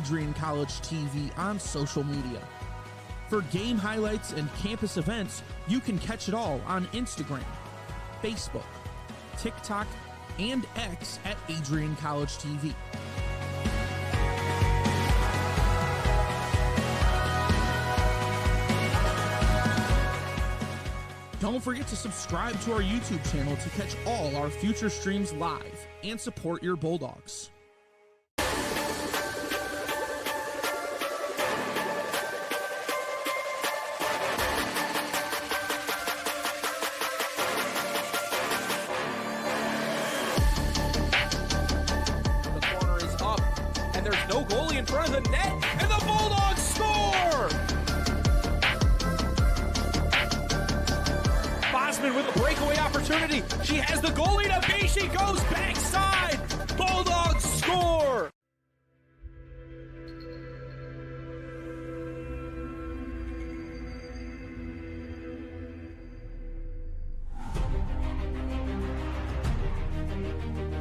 Adrian College TV on social media. For game highlights and campus events, you can catch it all on Instagram, Facebook, TikTok, and X at Adrian College TV. Don't forget to subscribe to our YouTube channel to catch all our future streams live and support your Bulldogs. No goalie in front of the net, and the Bulldogs score! Bosman with a breakaway opportunity. She has the goalie to be. She goes backside. Bulldogs score!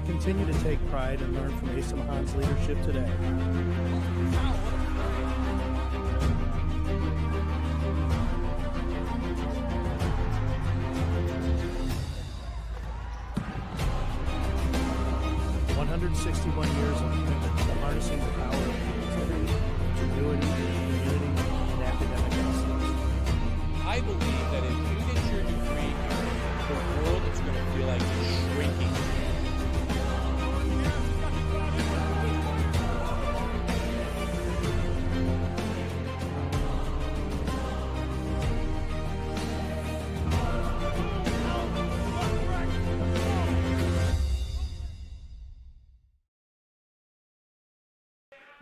Continue to take pride and learn from Asa Mahan's leadership today. "161 years of commitment to harnessing the power of creativity, ingenuity, community, and academic excellence." I believe that if you get your degree here, the world is going to feel like it's shrinking.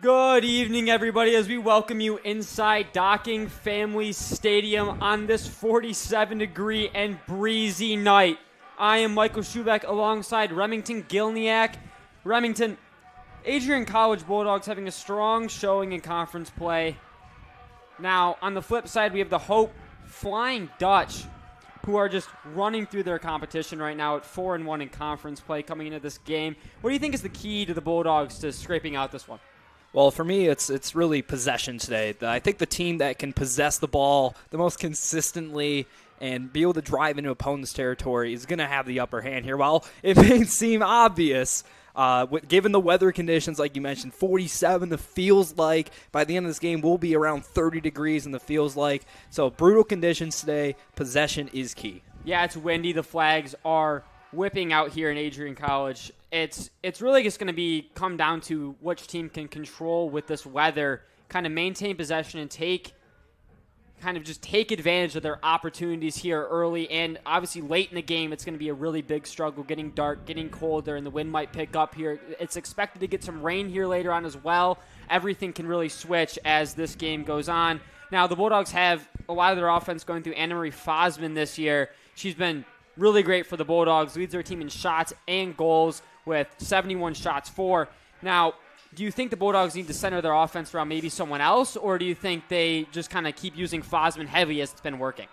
Good evening, everybody, as we welcome you inside Docking Family Stadium on this 47-degree and breezy night. I am Michael Schubeck alongside Remington Gilniak. Remington, Adrian College Bulldogs having a strong showing in conference play. Now, on the flip side, we have the Hope Flying Dutch, who are just running through their competition right now at 4-1 in conference play coming into this game. What do you think is the key to the Bulldogs to scraping out this one? Well, for me, it's really possession today. I think the team that can possess the ball the most consistently and be able to drive into opponent's territory is going to have the upper hand here. While it may seem obvious, given the weather conditions, like you mentioned, 47, the feels like by the end of this game we'll be around 30 degrees in the feels like. So brutal conditions today. Possession is key. Yeah, it's windy. The flags are whipping out here in Adrian College. It's really just going to come down to which team can control with this weather, kind of maintain possession and take advantage of their opportunities here early, and obviously late in the game it's going to be a really big struggle, getting dark, getting colder, and the wind might pick up here. It's expected to get some rain here later on as well. Everything can really switch as this game goes on. Now, the Bulldogs have a lot of their offense going through Anna Marie Fosman this year. She's been really great for the Bulldogs, leads their team in shots and goals with 71 shots for. Now, do you think the Bulldogs need to center their offense around maybe someone else, or do you think they just kind of keep using Fosman heavy as it's been working?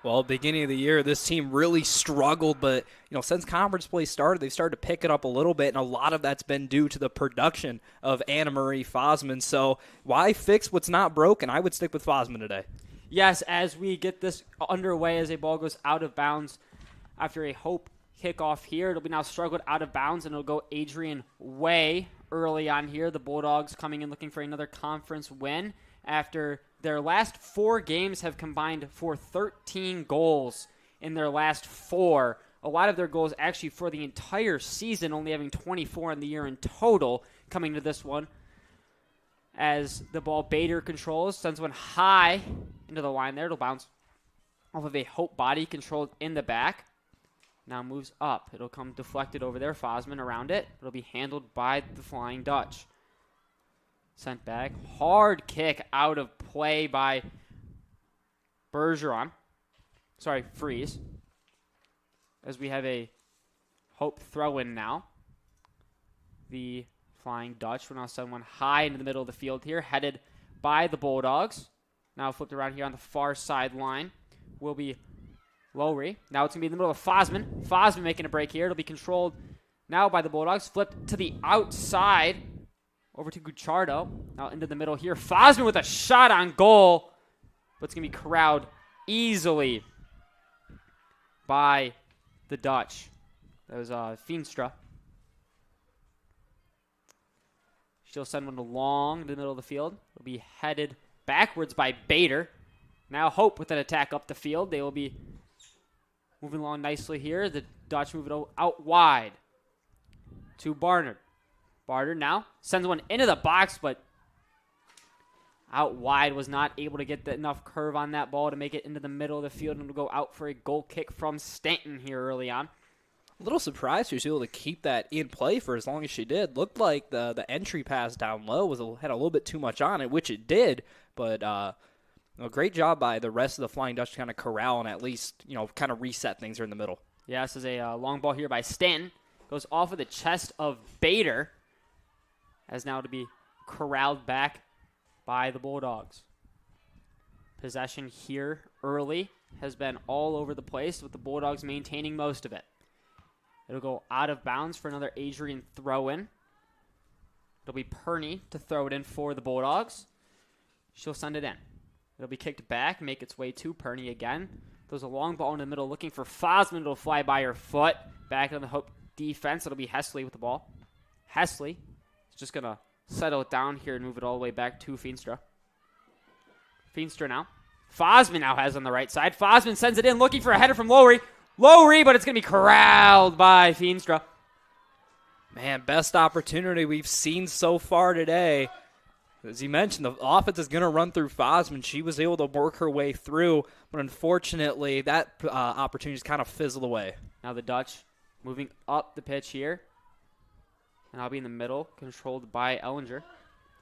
Well, beginning of the year, this team really struggled, but since conference play started, they've started to pick it up a little bit, and a lot of that's been due to the production of Anna Marie Fosman. So why fix what's not broken? I would stick with Fosman today. Yes, as we get this underway, as a ball goes out of bounds after a Hope kickoff here, it'll be now struggled out of bounds, and it'll go Adrian way early on here. The Bulldogs coming in looking for another conference win after their last 4 games have combined for 13 goals in their last 4. A lot of their goals actually for the entire season, only having 24 in the year in total coming to this one. As the ball Bader controls, sends one high into the line there. It'll bounce off of a Hope body controlled in the back. Now moves up. It'll come deflected over there. Fosman around it. It'll be handled by the Flying Dutch. Sent back. Hard kick out of play by Bergeron. Freeze. As we have a Hope throw-in now. The Flying Dutch will now send one high into the middle of the field here. Headed by the Bulldogs. Now flipped around here on the far sideline. Will be Lowry. Now it's going to be in the middle of Fosman. Fosman making a break here. It'll be controlled now by the Bulldogs. Flipped to the outside. over to Gucciardo. Now into the middle here. Fosman with a shot on goal. But it's going to be corralled easily by the Dutch. That was Feenstra. She'll send one along to the middle of the field. It'll be headed backwards by Bader. Now Hope with an attack up the field. They will be moving along nicely here. The Dutch move it out wide to Barnard. Barnard now sends one into the box, but out wide, was not able to get enough curve on that ball to make it into the middle of the field, and will go out for a goal kick from Stanton here early on. A little surprised she was able to keep that in play for as long as she did. Looked like the entry pass down low had a little bit too much on it, which it did, but a great job by the rest of the Flying Dutch to kind of corral and at least, kind of reset things here in the middle. Yeah, this is a long ball here by Stanton. Goes off of the chest of Bader, as now to be corralled back by the Bulldogs. Possession here early has been all over the place, with the Bulldogs maintaining most of it. It'll go out of bounds for another Adrian throw-in. It'll be Perney to throw it in for the Bulldogs. She'll send it in. It'll be kicked back, make its way to Perney again. Throws a long ball in the middle, looking for Fosman. It'll fly by her foot. Back on the Hope defense. It'll be Hesley with the ball. Hesley is just going to settle it down here and move it all the way back to Feenstra. Feenstra now. Fosman now has on the right side. Fosman sends it in, looking for a header from Lowry. Lowry, but it's going to be corralled by Feenstra. Man, best opportunity we've seen so far today. As you mentioned, the offense is going to run through Fosman. She was able to work her way through, but unfortunately, that opportunity just kind of fizzled away. Now the Dutch moving up the pitch here. And I'll be in the middle, controlled by Ellinger.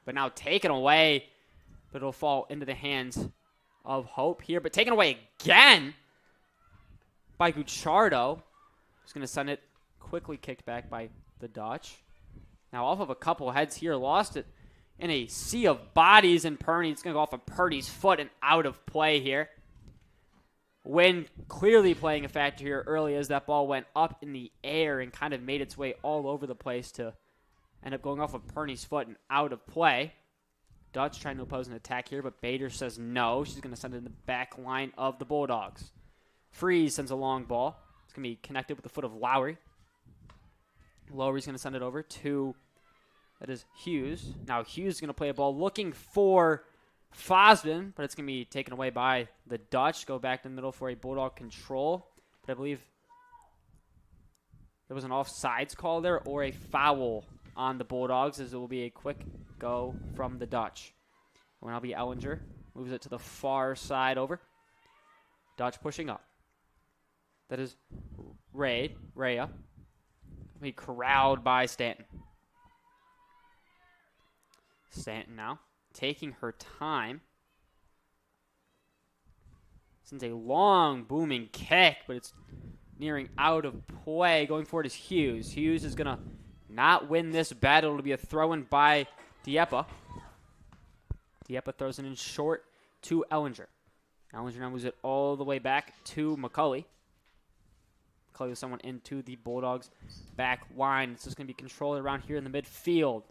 But now taken away, but it'll fall into the hands of Hope here. But taken away again by Gucciardo. Who's going to send it quickly kicked back by the Dutch. Now off of a couple heads here, lost it in a sea of bodies, and Perney. It's going to go off of Perney's foot and out of play here. Wind clearly playing a factor here early, as that ball went up in the air and kind of made its way all over the place to end up going off of Perney's foot and out of play. Dutch trying to oppose an attack here, but Bader says no. She's going to send it in the back line of the Bulldogs. Freeze sends a long ball. It's going to be connected with the foot of Lowry. Lowry's going to send it over to, that is Hughes. Now Hughes is going to play a ball looking for Fosman, but it's going to be taken away by the Dutch. Go back to the middle for a Bulldog control. But I believe there was an offsides call there, or a foul on the Bulldogs, as it will be a quick go from the Dutch. And that'll be Ellinger. Moves it to the far side over. Dutch pushing up. That is Rhea. Be corralled by Stanton. Stanton now taking her time. Sends a long booming kick, but it's nearing out of play. Going for it is Hughes. Hughes is going to not win this battle. It'll be a throw-in by Dieppe. Dieppe throws it in short to Ellinger. Ellinger now moves it all the way back to McCulley. McCulley with someone into the Bulldogs' back line. It's just going to be controlled around here in the midfield.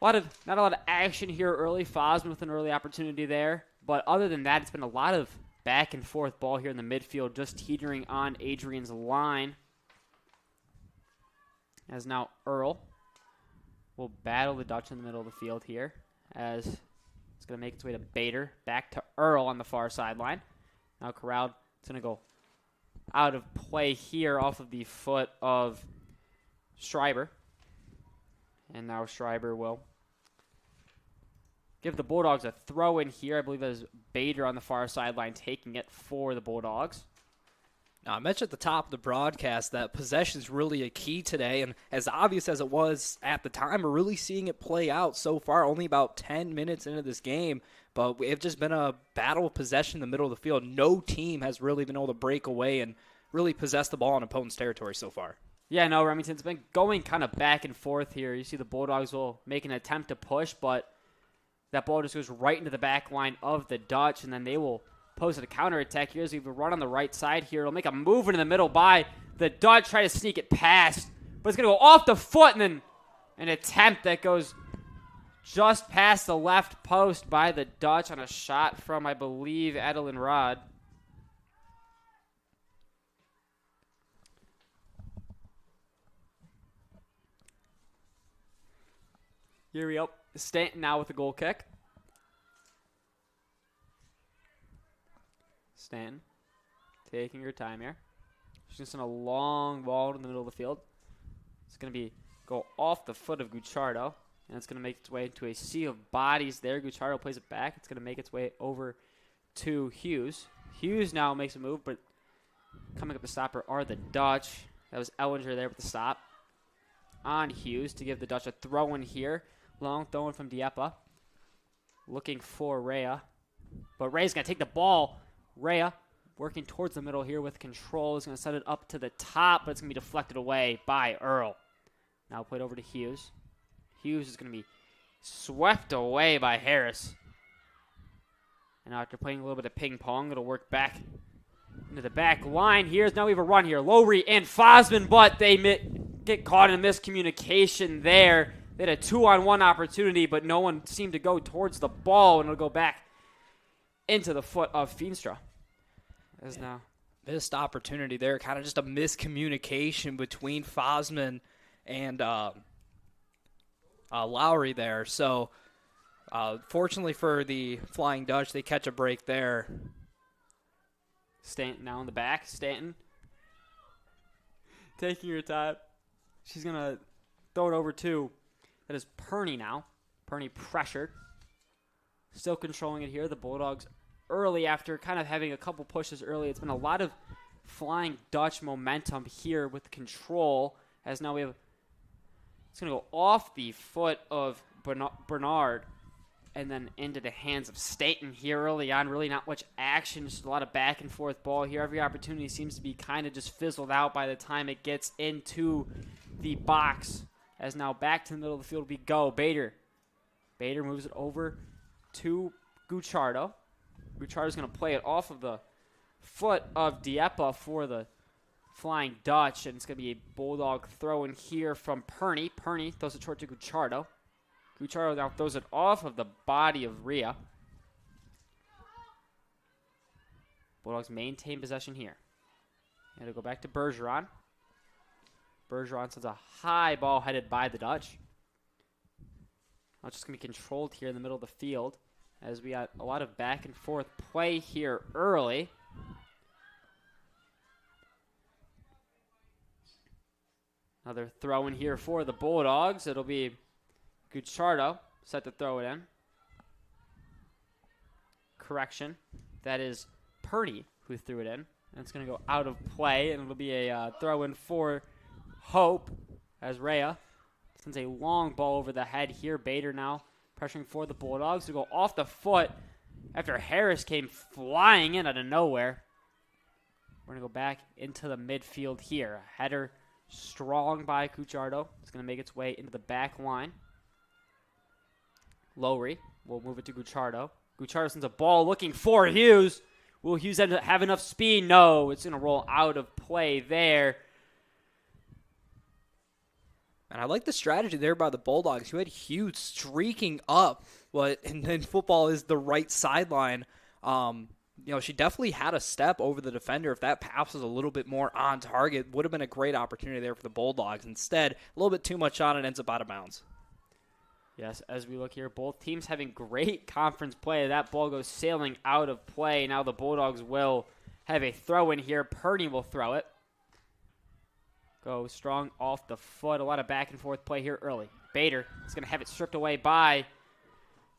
Not a lot of action here early. Fosman with an early opportunity there. But other than that, it's been a lot of back and forth ball here in the midfield, just teetering on Adrian's line. As now Earl will battle the Dutch in the middle of the field here, as it's going to make its way to Bader. Back to Earl on the far sideline. Now corralled. It's going to go out of play here off of the foot of Schreiber. And now Schreiber will give the Bulldogs a throw in here. I believe that is Bader on the far sideline taking it for the Bulldogs. Now, I mentioned at the top of the broadcast that possession is really a key today, and as obvious as it was at the time, we're really seeing it play out so far, only about 10 minutes into this game, but it's just been a battle of possession in the middle of the field. No team has really been able to break away and really possess the ball in opponent's territory so far. Yeah, no, Remington's been going kind of back and forth here. You see the Bulldogs will make an attempt to push, but that ball just goes right into the back line of the Dutch, and then they will post a counterattack here as we run on the right side here. It'll make a move into the middle by the Dutch, try to sneak it past, but it's going to go off the foot and then An attempt that goes just past the left post by the Dutch on a shot from, I believe, Adrian Rod. Here we go. Stanton now with a goal kick. Stanton taking her time here. She's just in a long ball in the middle of the field. It's going to go off the foot of Gucciardo, and it's going to make its way into a sea of bodies there. Gucciardo plays it back. It's going to make its way over to Hughes. Hughes now makes a move, but coming up the stopper are the Dutch. That was Ellinger there with the stop on Hughes to give the Dutch a throw-in here. Long throw-in from Dieppe. Looking for Rhea. But Rhea's going to take the ball. Rhea working towards the middle here with control. Is going to set it up to the top, but it's going to be deflected away by Earl. Now played over to Hughes. Hughes is going to be swept away by Harris. And after playing a little bit of ping pong, it'll work back into the back line here. Now we have a run here. Lowry and Fosman, but they get caught in a miscommunication there. They had a 2-on-1 opportunity, but no one seemed to go towards the ball, and it'll go back into the foot of Feenstra. As now Missed opportunity there, kind of just a miscommunication between Fosman and Lowry there. So, fortunately for the Flying Dutch, they catch a break there. Stanton now in the back. Stanton taking her time. She's going to throw it over to, that is Perney now. Perney pressured. Still controlling it here. The Bulldogs early after kind of having a couple pushes early. It's been a lot of Flying Dutch momentum here with control. As now we have, it's going to go off the foot of Bernard and then into the hands of Staten here early on. Really not much action, just a lot of back and forth ball here. Every opportunity seems to be kind of just fizzled out by the time it gets into the box. As now back to the middle of the field we go. Bader moves it over to Gucciardo. Gucciardo's going to play it off of the foot of Dieppe for the Flying Dutch, and it's going to be a Bulldog throw in here from Perney. Perney throws it short to Gucciardo. Gucciardo now throws it off of the body of Rhea. Bulldogs maintain possession here. And it'll go back to Bergeron. Bergeron sends a high ball headed by the Dutch. Now it's just going to be controlled here in the middle of the field as we got a lot of back and forth play here early. Another throw in here for the Bulldogs. It'll be Gucciardo set to throw it in. Correction. That is Purdy who threw it in. And it's going to go out of play, and it'll be a throw in for Hope as Rhea sends a long ball over the head here. Bader now pressuring for the Bulldogs to go off the foot after Harris came flying in out of nowhere. We're going to go back into the midfield here. A header strong by Gucciardo. It's going to make its way into the back line. Lowry will move it to Gucciardo. Gucciardo sends a ball looking for Hughes. Will Hughes have enough speed? No, it's going to roll out of play there. And I like the strategy there by the Bulldogs. You had Hughes streaking up what in football is the right sideline. She definitely had a step over the defender. If that pass was a little bit more on target, would have been a great opportunity there for the Bulldogs. Instead, a little bit too much on it, ends up out of bounds. Yes, as we look here, both teams having great conference play. That ball goes sailing out of play. Now the Bulldogs will have a throw in here. Purdy will throw it. Go strong off the foot. A lot of back and forth play here early. Bader is going to have it stripped away by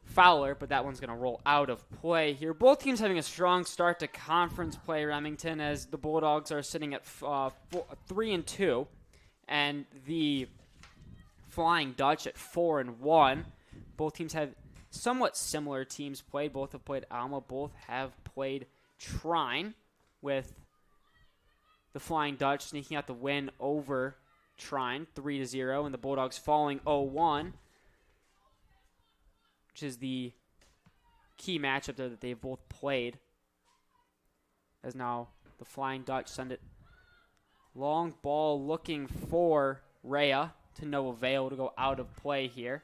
Fowler, but that one's going to roll out of play here. Both teams having a strong start to conference play, Remington, as the Bulldogs are sitting at 3-2, and the Flying Dutch at 4-1. Both teams have somewhat similar teams played. Both have played Alma. Both have played Trine, with the Flying Dutch sneaking out the win over Trine 3-0, and the Bulldogs falling 0-1, which is the key matchup there that they've both played. As now the Flying Dutch send it long ball looking for Rhea. to no avail to go out of play here.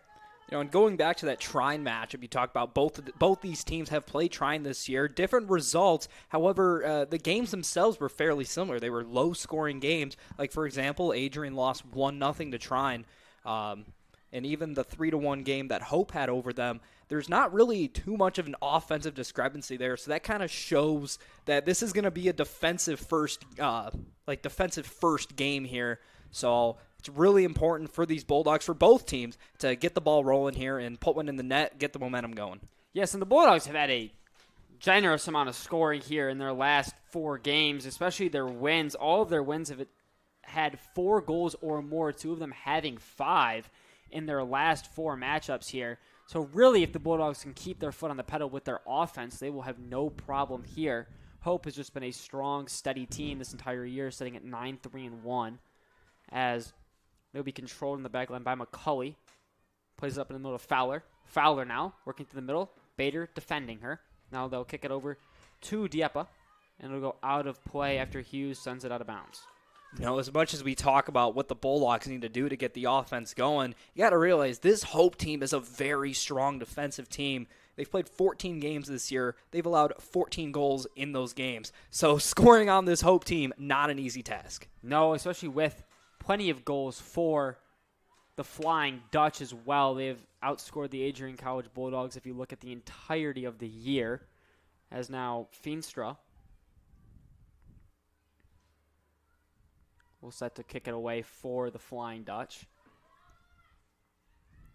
And going back to that Trine matchup you talked about, both these teams have played Trine this year. Different results. However, the games themselves were fairly similar. They were low-scoring games. Like, for example, Adrian lost 1-0 to Trine. And even the 3-1 game that Hope had over them, there's not really too much of an offensive discrepancy there. So that kind of shows that this is going to be a defensive first game here. So it's really important for these Bulldogs, for both teams, to get the ball rolling here and put one in the net, get the momentum going. Yes, and the Bulldogs have had a generous amount of scoring here in their last 4 games, especially their wins. All of their wins have had 4 goals or more, 2 of them having 5 in their last 4 matchups here. So really, if the Bulldogs can keep their foot on the pedal with their offense, they will have no problem here. Hope has just been a strong, steady team this entire year, sitting at 9-3-1, as they'll be controlled in the back line by McCulley. Plays it up in the middle to Fowler. Fowler now, working through the middle. Bader defending her. Now they'll kick it over to Dieppe, and it'll go out of play after Hughes sends it out of bounds. As much as we talk about what the Bulldogs need to do to get the offense going, you got to realize this Hope team is a very strong defensive team. They've played 14 games this year. They've allowed 14 goals in those games. So scoring on this Hope team, not an easy task. No, especially with plenty of goals for the Flying Dutch as well. They've outscored the Adrian College Bulldogs if you look at the entirety of the year, as now Feenstra will set to kick it away for the Flying Dutch.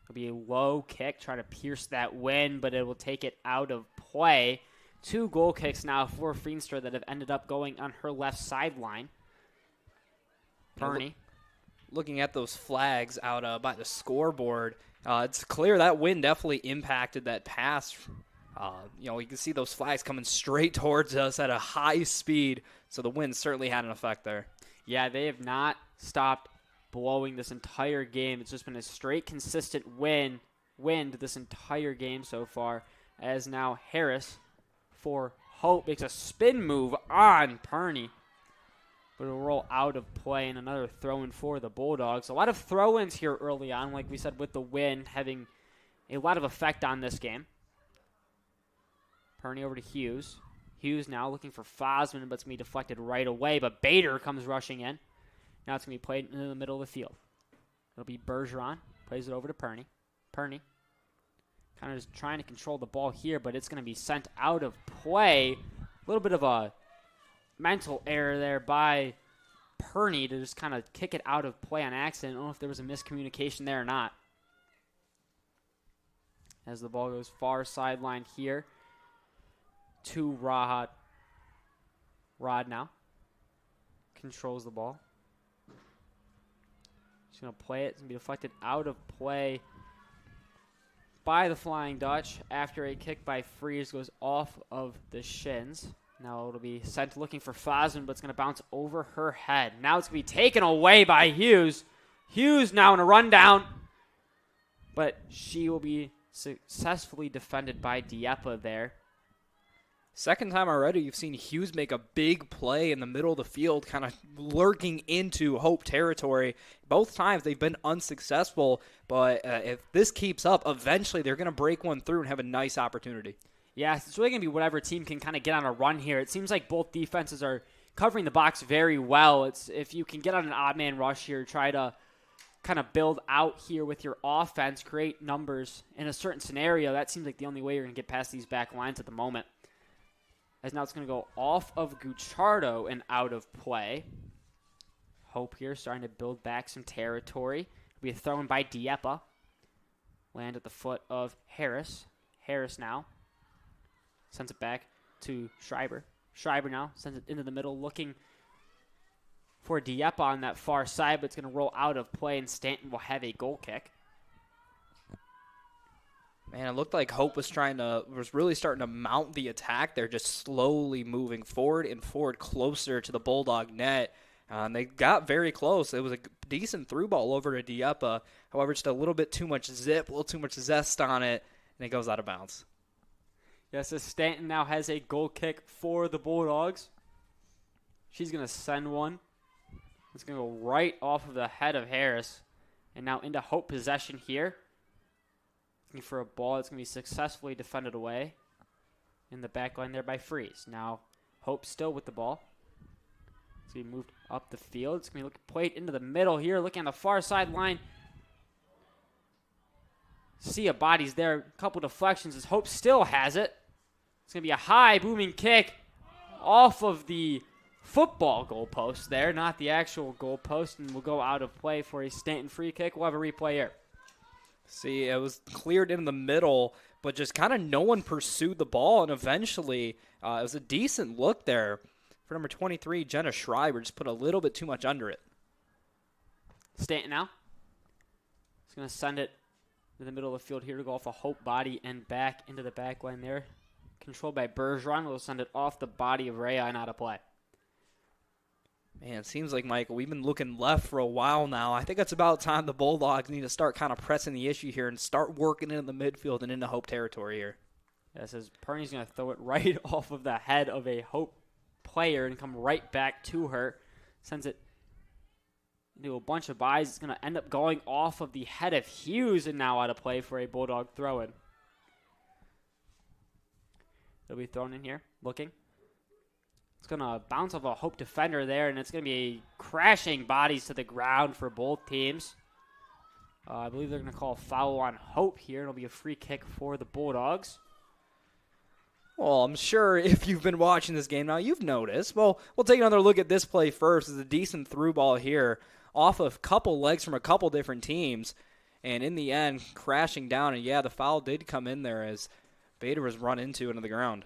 It'll be a low kick, try to pierce that wind, but it will take it out of play. 2 goal kicks now for Feenstra that have ended up going on her left sideline. Perney. Looking at those flags out by the scoreboard, it's clear that wind definitely impacted that pass. You can see those flags coming straight towards us at a high speed, so the wind certainly had an effect there. Yeah, they have not stopped blowing this entire game. It's just been a straight, consistent wind this entire game so far, as now Harris for Hope makes a spin move on Perney, but it'll roll out of play, and another throw-in for the Bulldogs. A lot of throw-ins here early on, like we said, with the wind having a lot of effect on this game. Perney over to Hughes. Hughes now looking for Fosman, but it's going to be deflected right away, but Bader comes rushing in. Now it's going to be played in the middle of the field. It'll be Bergeron. Plays it over to Perney. Perney kind of just trying to control the ball here, but it's going to be sent out of play. A little bit of a mental error there by Perney to just kind of kick it out of play on accident. I don't know if there was a miscommunication there or not. As the ball goes far sideline here to Rod. Rod now controls the ball. He's going to play it. It's going to be deflected out of play by the Flying Dutch after a kick by Freeze goes off of the shins. Now it'll be sent looking for Fosman, but it's going to bounce over her head. Now it's going to be taken away by Hughes. Hughes now in a rundown, but she will be successfully defended by Dieppe there. Second time already, you've seen Hughes make a big play in the middle of the field, kind of lurking into Hope territory. Both times they've been unsuccessful, but if this keeps up, eventually they're going to break one through and have a nice opportunity. Yeah, it's really going to be whatever team can kind of get on a run here. It seems like both defenses are covering the box very well. It's if you can get on an odd man rush here, try to kind of build out here with your offense, create numbers in a certain scenario, that seems like the only way you're going to get past these back lines at the moment. As now it's going to go off of Gucciardo and out of play. Hope here starting to build back some territory. It'll be a throw-in by Dieppe. Land at the foot of Harris. Harris now sends it back to Schreiber. Schreiber now sends it into the middle, looking for Dieppe on that far side, but it's going to roll out of play, and Stanton will have a goal kick. Man, it looked like Hope was really starting to mount the attack. They're just slowly moving forward and forward closer to the Bulldog net. And they got very close. It was a decent through ball over to Dieppe. However, just a little bit too much zip, a little too much zest on it, and it goes out of bounds. Yes, as Stanton now has a goal kick for the Bulldogs. She's going to send one. It's going to go right off of the head of Harris. And now into Hope possession here. Looking for a ball that's going to be successfully defended away. In the back line there by Freeze. Now Hope still with the ball. It's going to be moved up the field. It's going to be played into the middle here. Looking on the far sideline. See a bodies there. A couple deflections as Hope still has it. It's going to be a high booming kick off of the football goalpost there, not the actual goalpost, and will go out of play for a Stanton free kick. We'll have a replay here. See, it was cleared in the middle, but just kind of no one pursued the ball, and eventually it was a decent look there for number 23, Jenna Schreiber. Just put a little bit too much under it. Stanton now. He's going to send it in the middle of the field here to go off a Hope body and back into the back line there. Controlled by Bergeron. We'll send it off the body of Ray and out of play. Man, it seems like, Michael, we've been looking left for a while now. I think it's about time the Bulldogs need to start kind of pressing the issue here and start working in the midfield and into Hope territory here. Yes, as Perney's going to throw it right off of the head of a Hope player and come right back to her. Sends it into a bunch of buys. It's going to end up going off of the head of Hughes and now out of play for a Bulldog throw-in. It'll be thrown in here, looking. It's going to bounce off a Hope defender there, and it's going to be crashing bodies to the ground for both teams. I believe they're going to call a foul on Hope here. It'll be a free kick for the Bulldogs. Well, I'm sure if you've been watching this game now, you've noticed. Well, we'll take another look at this play first. It's a decent through ball here off of a couple legs from a couple different teams. And in the end, crashing down. And, yeah, the foul did come in there as Bader was run into the ground.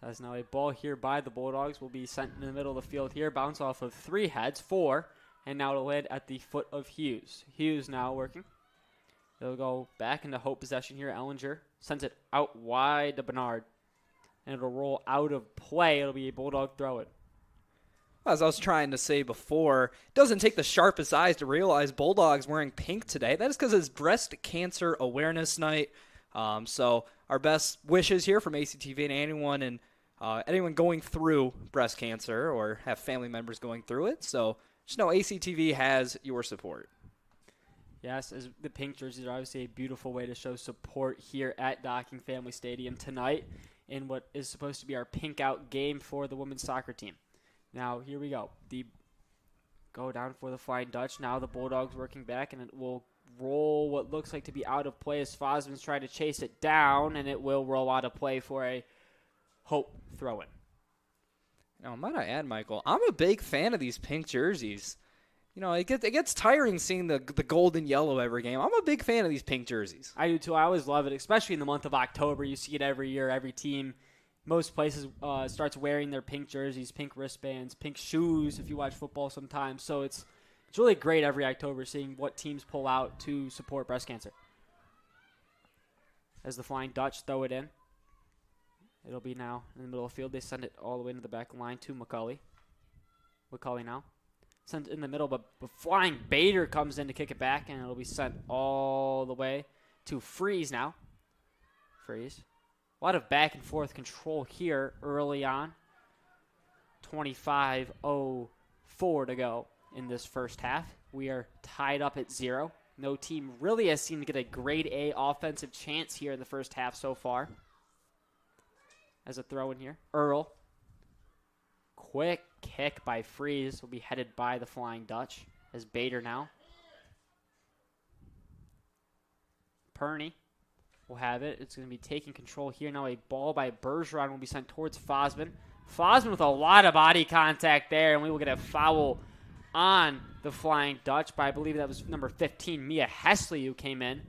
As now a ball here by the Bulldogs will be sent in the middle of the field here. Bounce off of 3 heads, 4. And now to land at the foot of Hughes. Hughes now working. They'll go back into Hope possession here. Ellinger sends it out wide to Bernard. And it'll roll out of play. It'll be a Bulldog throw-in. As I was trying to say before, it doesn't take the sharpest eyes to realize Bulldogs wearing pink today. That is because it's Breast Cancer Awareness Night. So our best wishes here from ACTV and anyone going through breast cancer or have family members going through it. So just know ACTV has your support. Yes, as the pink jerseys are obviously a beautiful way to show support here at Docking Family Stadium tonight in what is supposed to be our pink out game for the women's soccer team. Now, here we go. Go down for the Flying Dutch. Now the Bulldogs working back, and it will roll what looks like to be out of play as Fosman's trying to chase it down, and it will roll out of play for a Hope throw-in. Now, might I add, Michael, I'm a big fan of these pink jerseys. You know, it gets tiring seeing the gold and yellow every game. I'm a big fan of these pink jerseys. I do too. I always love it, especially in the month of October. You see it every year. Every team, most places starts wearing their pink jerseys, pink wristbands, pink shoes if you watch football sometimes. So it's really great every October seeing what teams pull out to support breast cancer. As the Flying Dutch throw it in. It'll be now in the middle of the field. They send it all the way into the back line to McCulley. McCulley now. Sent in the middle, but Flying Bader comes in to kick it back, and it'll be sent all the way to Freeze now. Freeze. A lot of back and forth control here early on. 25:04 to go in this first half. We are tied up at 0. No team really has seemed to get a grade A offensive chance here in the first half so far. As a throw in here. Earl. Quick kick by Freeze will be headed by the Flying Dutch. As Bader now. Perney will have it. It's going to be taking control here. Now a ball by Bergeron will be sent towards Fosman. Fosman with a lot of body contact there, and we will get a foul on the Flying Dutch by, I believe that was number 15, Mia Hesley, who came in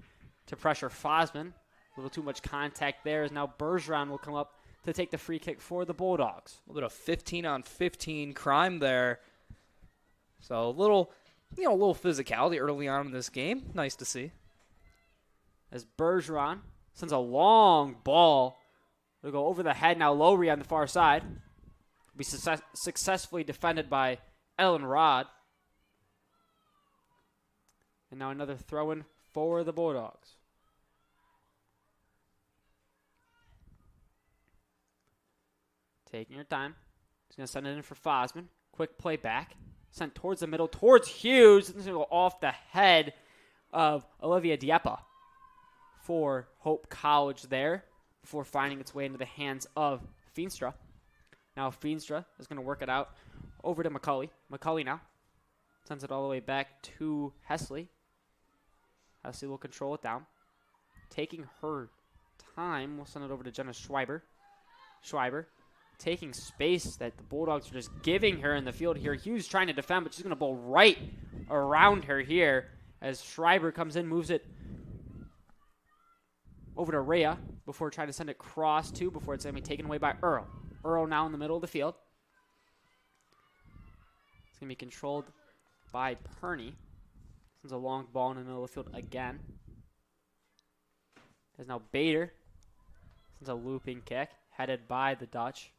to pressure Fosman. A little too much contact there, as now Bergeron will come up to take the free kick for the Bulldogs. A little bit of 15-on-15 crime there. So a little physicality early on in this game. Nice to see. As Bergeron sends a long ball. It'll go over the head now. Lowry on the far side. Will be successfully defended by Ellen Rod. And now another throw-in for the Bulldogs. Taking your time. He's going to send it in for Fosman. Quick play back. Sent towards the middle, towards Hughes. This is going to go off the head of Olivia Dieppe for Hope College there before finding its way into the hands of Feenstra. Now Feenstra is going to work it out over to McCulley. McCulley now sends it all the way back to Hesley. Hesley will control it down. Taking her time, we'll send it over to Jenna Schreiber. Schreiber taking space that the Bulldogs are just giving her in the field here. Hughes trying to defend, but she's going to bowl right around her here as Schreiber comes in, moves it over to Rhea before trying to send it cross to, before it's going to be taken away by Earl. Earl now in the middle of the field. It's going to be controlled by Perney. Sends a long ball in the middle of the field again. There's now Bader. Sends a looping kick headed by the Dutch.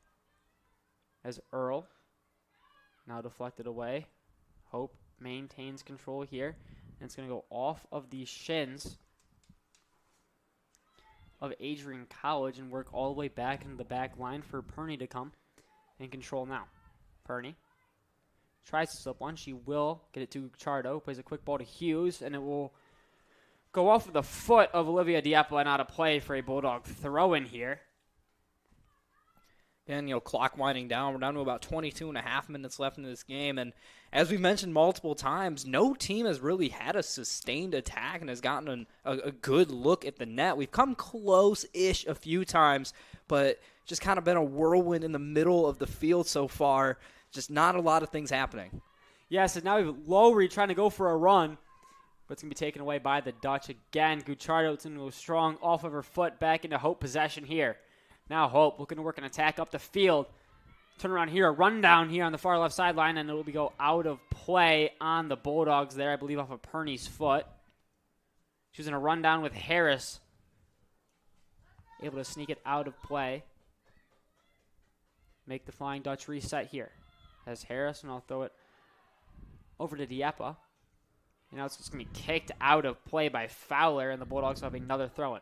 As Earl now deflected away. Hope maintains control here. And it's going to go off of the shins of Adrian College and work all the way back into the back line for Perney to come and control now. Perney tries to slip one. She will get it to Chardo. Plays a quick ball to Hughes, and it will go off of the foot of Olivia Dieppe and out of play for a Bulldog throw-in here. And, clock winding down. We're down to about 22 and a half minutes left in this game. And as we've mentioned multiple times, no team has really had a sustained attack and has gotten a good look at the net. We've come close-ish a few times, but just kind of been a whirlwind in the middle of the field so far. Just not a lot of things happening. Yes, and now we have Lowry trying to go for a run, but it's going to be taken away by the Dutch again. Gucciardo, it's going to go strong off of her foot back into Hope possession here. Now Hope looking to work an attack up the field. Turn around here, a rundown here on the far left sideline, and it will go out of play on the Bulldogs there, I believe off of Perney's foot. She was in a rundown with Harris. Able to sneak it out of play. Make the Flying Dutch reset here. As Harris, and I'll throw it over to Dieppe. And now it's just going to be kicked out of play by Fowler, and the Bulldogs will have another throw-in.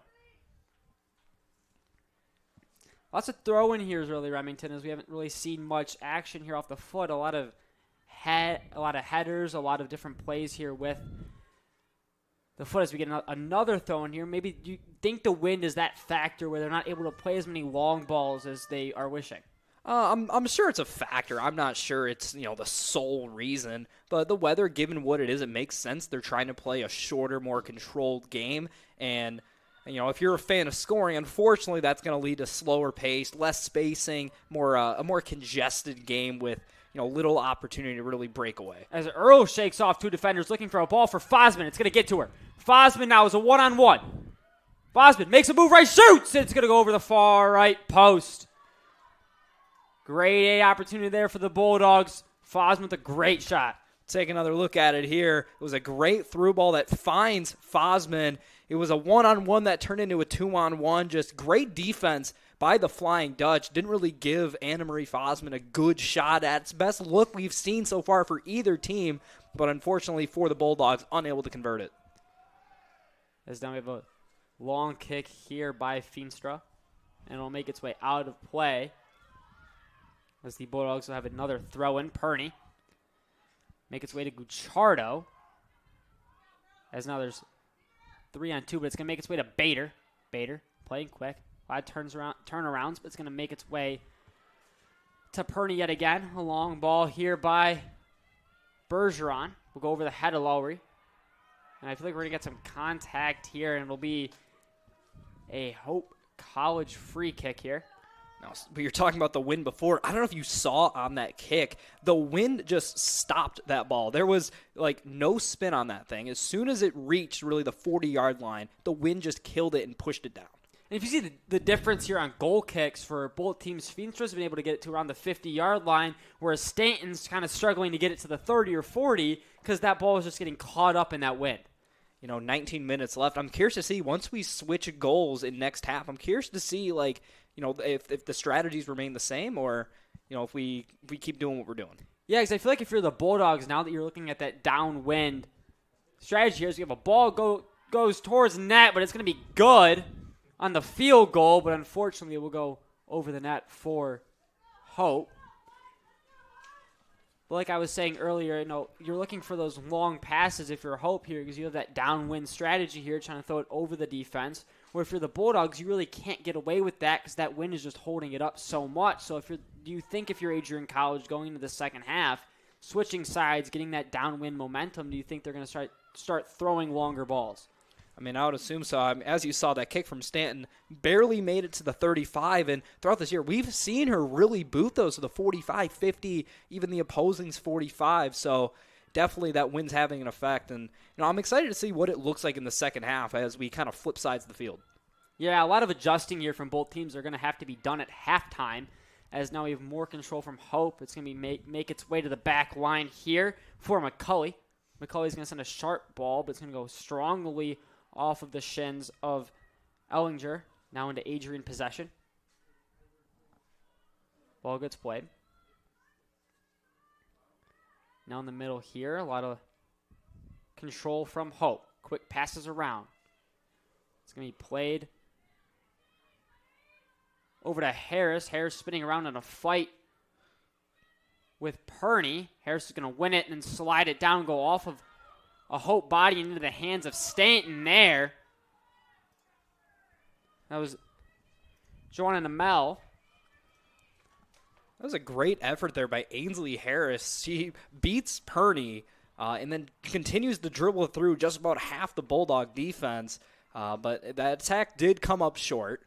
Lots of throw-in here, really, Remington, as we haven't really seen much action here off the foot. A lot of headers, a lot of different plays here with the foot as we get another throw-in here. Maybe you think the wind is that factor where they're not able to play as many long balls as they are wishing? I'm sure it's a factor. I'm not sure it's the sole reason, but the weather, given what it is, it makes sense. They're trying to play a shorter, more controlled game, and if you're a fan of scoring, unfortunately, that's going to lead to slower pace, less spacing, a more congested game with little opportunity to really break away. As Earl shakes off two defenders, looking for a ball for Fosman, it's going to get to her. Fosman now is a one-on-one. Fosman makes a move right, shoots! It's going to go over the far right post. Great A opportunity there for the Bulldogs. Fosman with a great shot. Take another look at it here. It was a great through ball that finds Fosman. It was a one-on-one that turned into a two-on-one. Just great defense by the Flying Dutch. Didn't really give Anna-Marie Fosman a good shot at its best look we've seen so far for either team, but unfortunately for the Bulldogs, unable to convert it. As now we have a long kick here by Feenstra, and it'll make its way out of play as the Bulldogs will have another throw-in. Perney make its way to Gucciardo, as now there's 3-on-2, but it's going to make its way to Bader. Bader playing quick. A lot of turnarounds, but it's going to make its way to Perney yet again. A long ball here by Bergeron. We'll go over the head of Lowry. And I feel like we're going to get some contact here, and it'll be a Hope College free kick here. Now, but you're talking about the wind before. I don't know if you saw on that kick, the wind just stopped that ball. There was no spin on that thing. As soon as it reached really the 40-yard line, the wind just killed it and pushed it down. And if you see the difference here on goal kicks for both teams, Feenstra's been able to get it to around the 50-yard line, whereas Stanton's kind of struggling to get it to the 30 or 40 because that ball is just getting caught up in that wind. 19 minutes left. I'm curious to see, once we switch goals in next half, I'm curious to see, if the strategies remain the same or, if we keep doing what we're doing. Yeah, because I feel like if you're the Bulldogs, now that you're looking at that downwind strategy here, is you have a ball goes towards net, but it's going to be good on the field goal, but unfortunately it will go over the net for Hope. But like I was saying earlier, you're looking for those long passes if you're Hope here because you have that downwind strategy here trying to throw it over the defense. Or if you're the Bulldogs, you really can't get away with that because that wind is just holding it up so much. So do you think if you're Adrian College going into the second half, switching sides, getting that downwind momentum, do you think they're going to start throwing longer balls? I mean, I would assume so. I mean, as you saw, that kick from Stanton barely made it to the 35, and throughout this year, we've seen her really boot those to the 45, 50, even the opposing's 45, so definitely that wind's having an effect, and I'm excited to see what it looks like in the second half as we kind of flip sides of the field. Yeah, a lot of adjusting here from both teams are going to have to be done at halftime, as now we have more control from Hope. It's going to be make its way to the back line here for McCulley. McCulley's going to send a sharp ball, but it's going to go strongly off of the shins of Ellinger, now into Adrian possession. Ball gets played. Now in the middle here, a lot of control from Hope. Quick passes around. It's going to be played over to Harris. Harris spinning around in a fight with Perney. Harris is going to win it and then slide it down, go off of a Hope body into the hands of Stanton there. That was Joanna Namel. That was a great effort there by Ainsley Harris. She beats Perney and then continues to dribble through just about half the Bulldog defense. But that attack did come up short.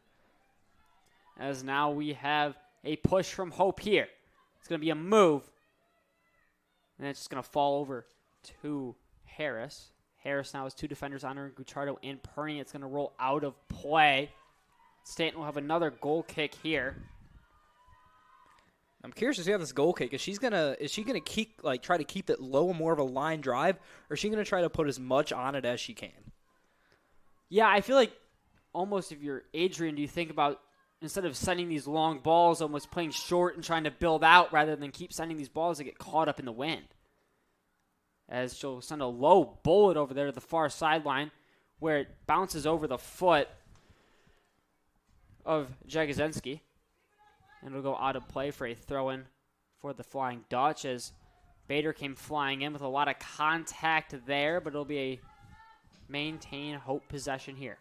As now we have a push from Hope here. It's going to be a move. And it's just going to fall over to Harris. Harris now has two defenders on her, Gucciardo and Perney. It's going to roll out of play. Stanton will have another goal kick here. I'm curious to see how this goal kick is. Is she gonna keep try to keep it low, more of a line drive, or is she gonna try to put as much on it as she can? Yeah, I feel like almost if you're Adrian, do you think about instead of sending these long balls, almost playing short and trying to build out rather than keep sending these balls that get caught up in the wind? As she'll send a low bullet over there to the far sideline where it bounces over the foot of Jagosinski. And it'll go out of play for a throw-in for the Flying Dutch as Bader came flying in with a lot of contact there, but it'll be a maintain Hope possession here.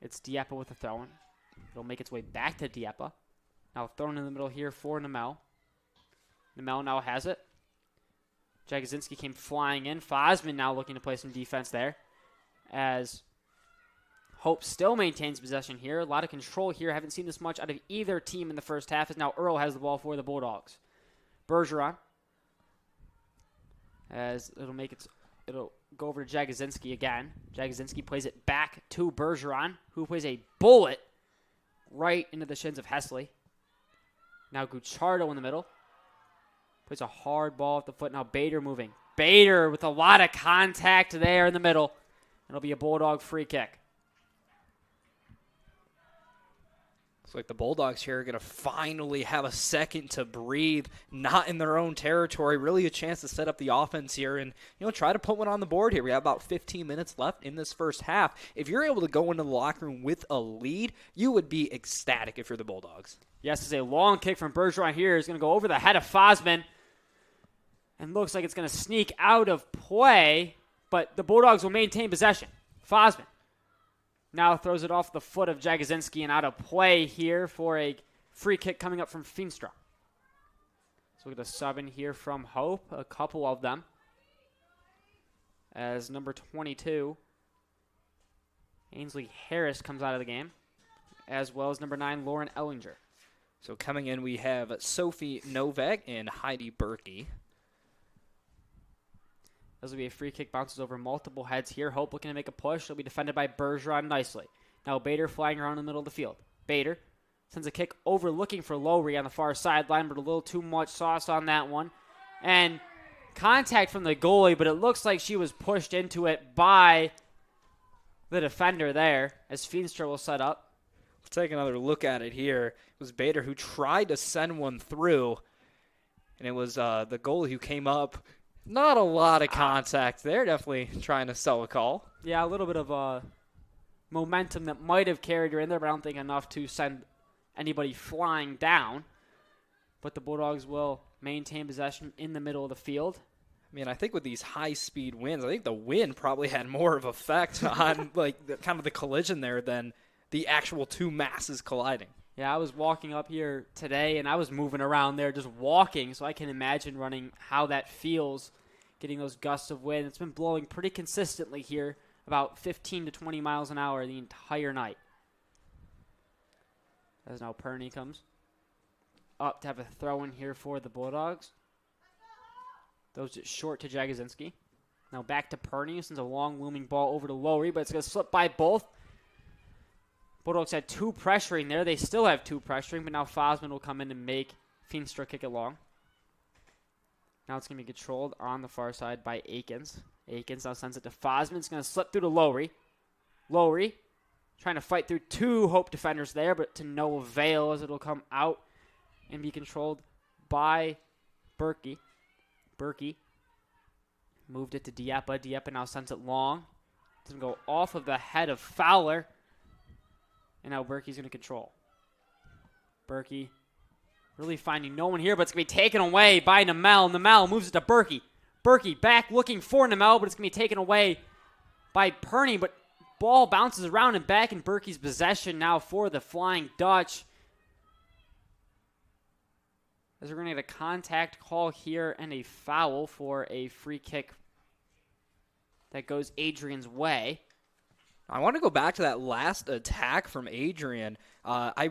It's Dieppe with a throw-in. It'll make its way back to Dieppe. Now thrown in the middle here for Namel. Namel now has it. Jagosinski came flying in. Fosman now looking to play some defense there as Hope still maintains possession here. A lot of control here. Haven't seen this much out of either team in the first half as now Earl has the ball for the Bulldogs. Bergeron as it'll go over to Jagosinski again. Jagosinski plays it back to Bergeron, who plays a bullet right into the shins of Hesley. Now Gucciardo in the middle. Plays a hard ball at the foot. Now Bader moving. Bader with a lot of contact there in the middle. It'll be a Bulldog free kick. Looks like the Bulldogs here are going to finally have a second to breathe, not in their own territory. Really a chance to set up the offense here and try to put one on the board here. We have about 15 minutes left in this first half. If you're able to go into the locker room with a lead, you would be ecstatic if you're the Bulldogs. Yes, it's a long kick from Bergeron here. It's going to go over the head of Fosman. And looks like it's going to sneak out of play, but the Bulldogs will maintain possession. Fosman now throws it off the foot of Jagosinski and out of play here for a free kick coming up from Feenstra. So we're going to sub in here from Hope, a couple of them. As number 22, Ainsley Harris comes out of the game, as well as number 9, Lauren Ellinger. So coming in, we have Sophie Novak and Heidi Berkey. This will be a free kick, bounces over multiple heads here. Hope looking to make a push. It'll be defended by Bergeron nicely. Now Bader flying around in the middle of the field. Bader sends a kick over looking for Lowry on the far sideline, but a little too much sauce on that one. And contact from the goalie, but it looks like she was pushed into it by the defender there as Feenstra will set up. Let's take another look at it here. It was Bader who tried to send one through, and it was the goalie who came up. Not a lot of contact there. Definitely trying to sell a call. Yeah, a little bit of momentum that might have carried her in there, but I don't think enough to send anybody flying down. But the Bulldogs will maintain possession in the middle of the field. I mean, I think with these high-speed winds, I think the wind probably had more of effect on kind of the collision there than the actual two masses colliding. Yeah, I was walking up here today, and I was moving around there just walking, so I can imagine running how that feels, getting those gusts of wind. It's been blowing pretty consistently here, about 15 to 20 miles an hour the entire night. As now Perney comes up to have a throw in here for the Bulldogs. Throws it short to Jagosinski. Now back to Perney. Sends a long looming ball over to Lowry, but it's going to slip by both. Bulldogs had 2 pressuring there. They still have 2 pressuring, but now Fosman will come in and make Feenstra kick it long. Now it's going to be controlled on the far side by Akins. Akins now sends it to Fosman. It's going to slip through to Lowry. Lowry trying to fight through 2 Hope defenders there, but to no avail as it'll come out and be controlled by Berkey. Berkey moved it to Dieppe. Dieppe now sends it long. It's going to go off of the head of Fowler. And now Berkey's going to control. Berkey really finding no one here, but it's going to be taken away by Namel. Namel moves it to Berkey. Berkey back looking for Namel, but it's going to be taken away by Perney. But ball bounces around and back in Berkey's possession now for the Flying Dutch. As we're going to get a contact call here and a foul for a free kick that goes Adrian's way. I want to go back to that last attack from Adrian. I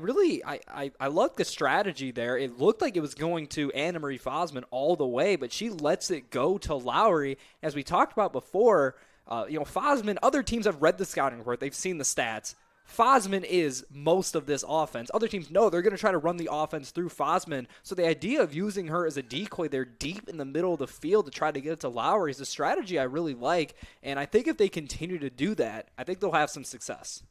loved the strategy there. It looked like it was going to Anna Marie Fosman all the way, but she lets it go to Lowry. As we talked about before, Fosman, other teams have read the scouting report. They've seen the stats. Fosman is most of this offense. Other teams know they're going to try to run the offense through Fosman. So the idea of using her as a decoy there deep in the middle of the field to try to get it to Lowry is a strategy I really like. And I think if they continue to do that, I think they'll have some success.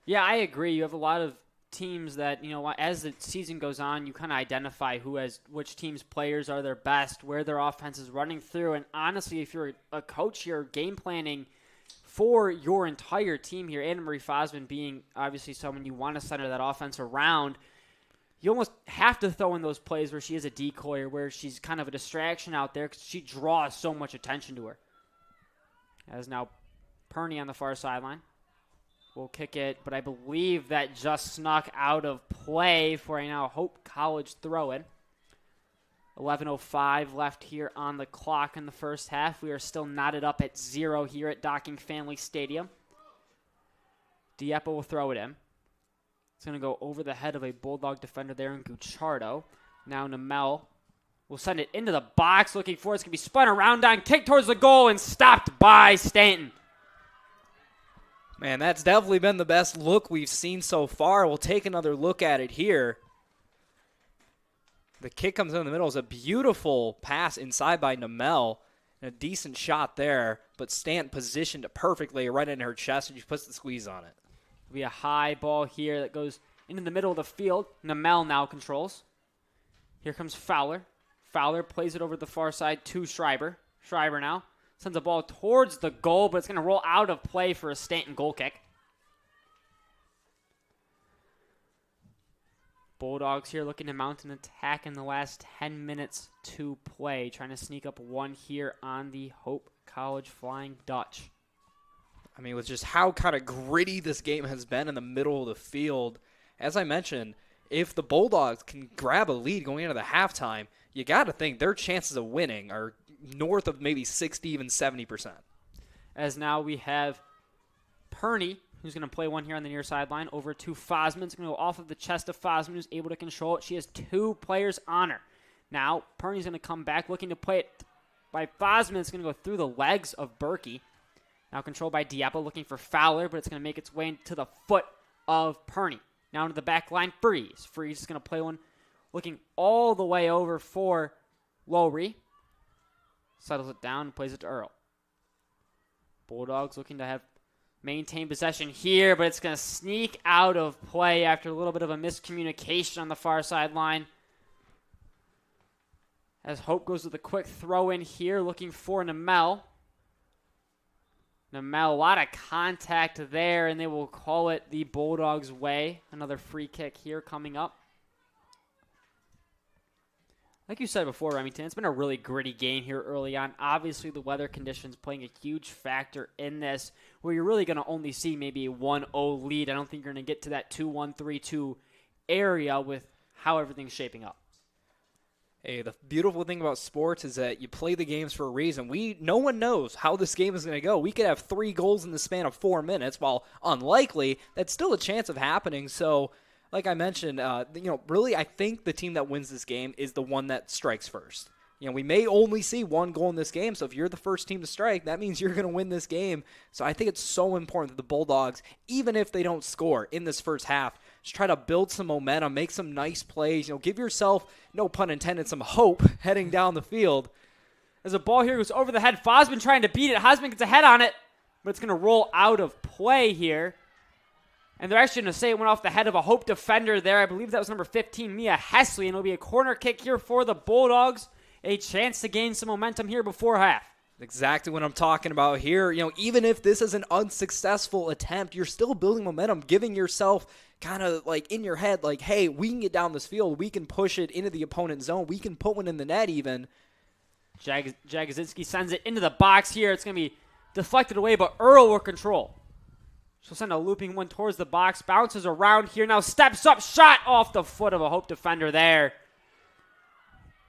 Yeah, I agree. You have a lot of teams that, as the season goes on, you kind of identify which team's players are their best, where their offense is running through. And honestly, if you're a coach here, game planning for your entire team here, Anna Marie Fosman being obviously someone you want to center that offense around, you almost have to throw in those plays where she is a decoy or where she's kind of a distraction out there because she draws so much attention to her. As now Perney on the far sideline will kick it, but I believe that just snuck out of play for a now Hope College throw-in. 11:05 left here on the clock in the first half. We are still knotted up at 0 here at Docking Family Stadium. Dieppe will throw it in. It's going to go over the head of a Bulldog defender there in Gucciardo. Now Namel will send it into the box looking for it. It's going to be spun around on, kick towards the goal, and stopped by Stanton. Man, that's definitely been the best look we've seen so far. We'll take another look at it here. The kick comes in the middle. It's a beautiful pass inside by Namel. And a decent shot there, but Stanton positioned it perfectly right in her chest, and she puts the squeeze on it. It'll be a high ball here that goes into the middle of the field. Namel now controls. Here comes Fowler. Fowler plays it over the far side to Schreiber. Schreiber now sends a ball towards the goal, but it's going to roll out of play for a Stanton goal kick. Bulldogs here looking to mount an attack in the last 10 minutes to play. Trying to sneak up one here on the Hope College Flying Dutch. I mean, with just how kind of gritty this game has been in the middle of the field, as I mentioned, if the Bulldogs can grab a lead going into the halftime, you got to think their chances of winning are north of maybe 60, even 70%. As now we have Perney, who's going to play one here on the near sideline, over to Fosman. It's going to go off of the chest of Fosman, who's able to control it. She has 2 players on her. Now, Perney's going to come back, looking to play it by Fosman. It's going to go through the legs of Berkey. Now controlled by Dieppe, looking for Fowler, but it's going to make its way into the foot of Perney. Now into the back line, Freeze. Freeze is going to play one, looking all the way over for Lowry. Settles it down and plays it to Earl. Bulldogs looking to have maintain possession here, but it's going to sneak out of play after a little bit of a miscommunication on the far sideline. As Hope goes with a quick throw in here, looking for Namel. Namel, a lot of contact there, and they will call it the Bulldogs' way. Another free kick here coming up. Like you said before, Remington, it's been a really gritty game here early on. Obviously, the weather conditions playing a huge factor in this, where you're really going to only see maybe a 1-0 lead. I don't think you're going to get to that 2-1, 3-2 area with how everything's shaping up. Hey, the beautiful thing about sports is that you play the games for a reason. No one knows how this game is going to go. We could have 3 goals in the span of 4 minutes. While unlikely, that's still a chance of happening. So, like I mentioned, really, I think the team that wins this game is the one that strikes first. We may only see 1 goal in this game, so if you're the first team to strike, that means you're going to win this game. So I think it's so important that the Bulldogs, even if they don't score in this first half, just try to build some momentum, make some nice plays. Give yourself, no pun intended, some hope heading down the field. As a ball here goes over the head, Fosman trying to beat it. Hosman gets a head on it, but it's going to roll out of play here. And they're actually going to say it went off the head of a Hope defender there. I believe that was number 15, Mia Hesley, and it'll be a corner kick here for the Bulldogs. A chance to gain some momentum here before half. Exactly what I'm talking about here. Even if this is an unsuccessful attempt, you're still building momentum, giving yourself kind of like in your head, like, hey, we can get down this field. We can push it into the opponent's zone. We can put one in the net even. Jagosinski sends it into the box here. It's going to be deflected away, but Earl will control. She'll send a looping one towards the box. Bounces around here. Now steps up. Shot off the foot of a Hope defender there.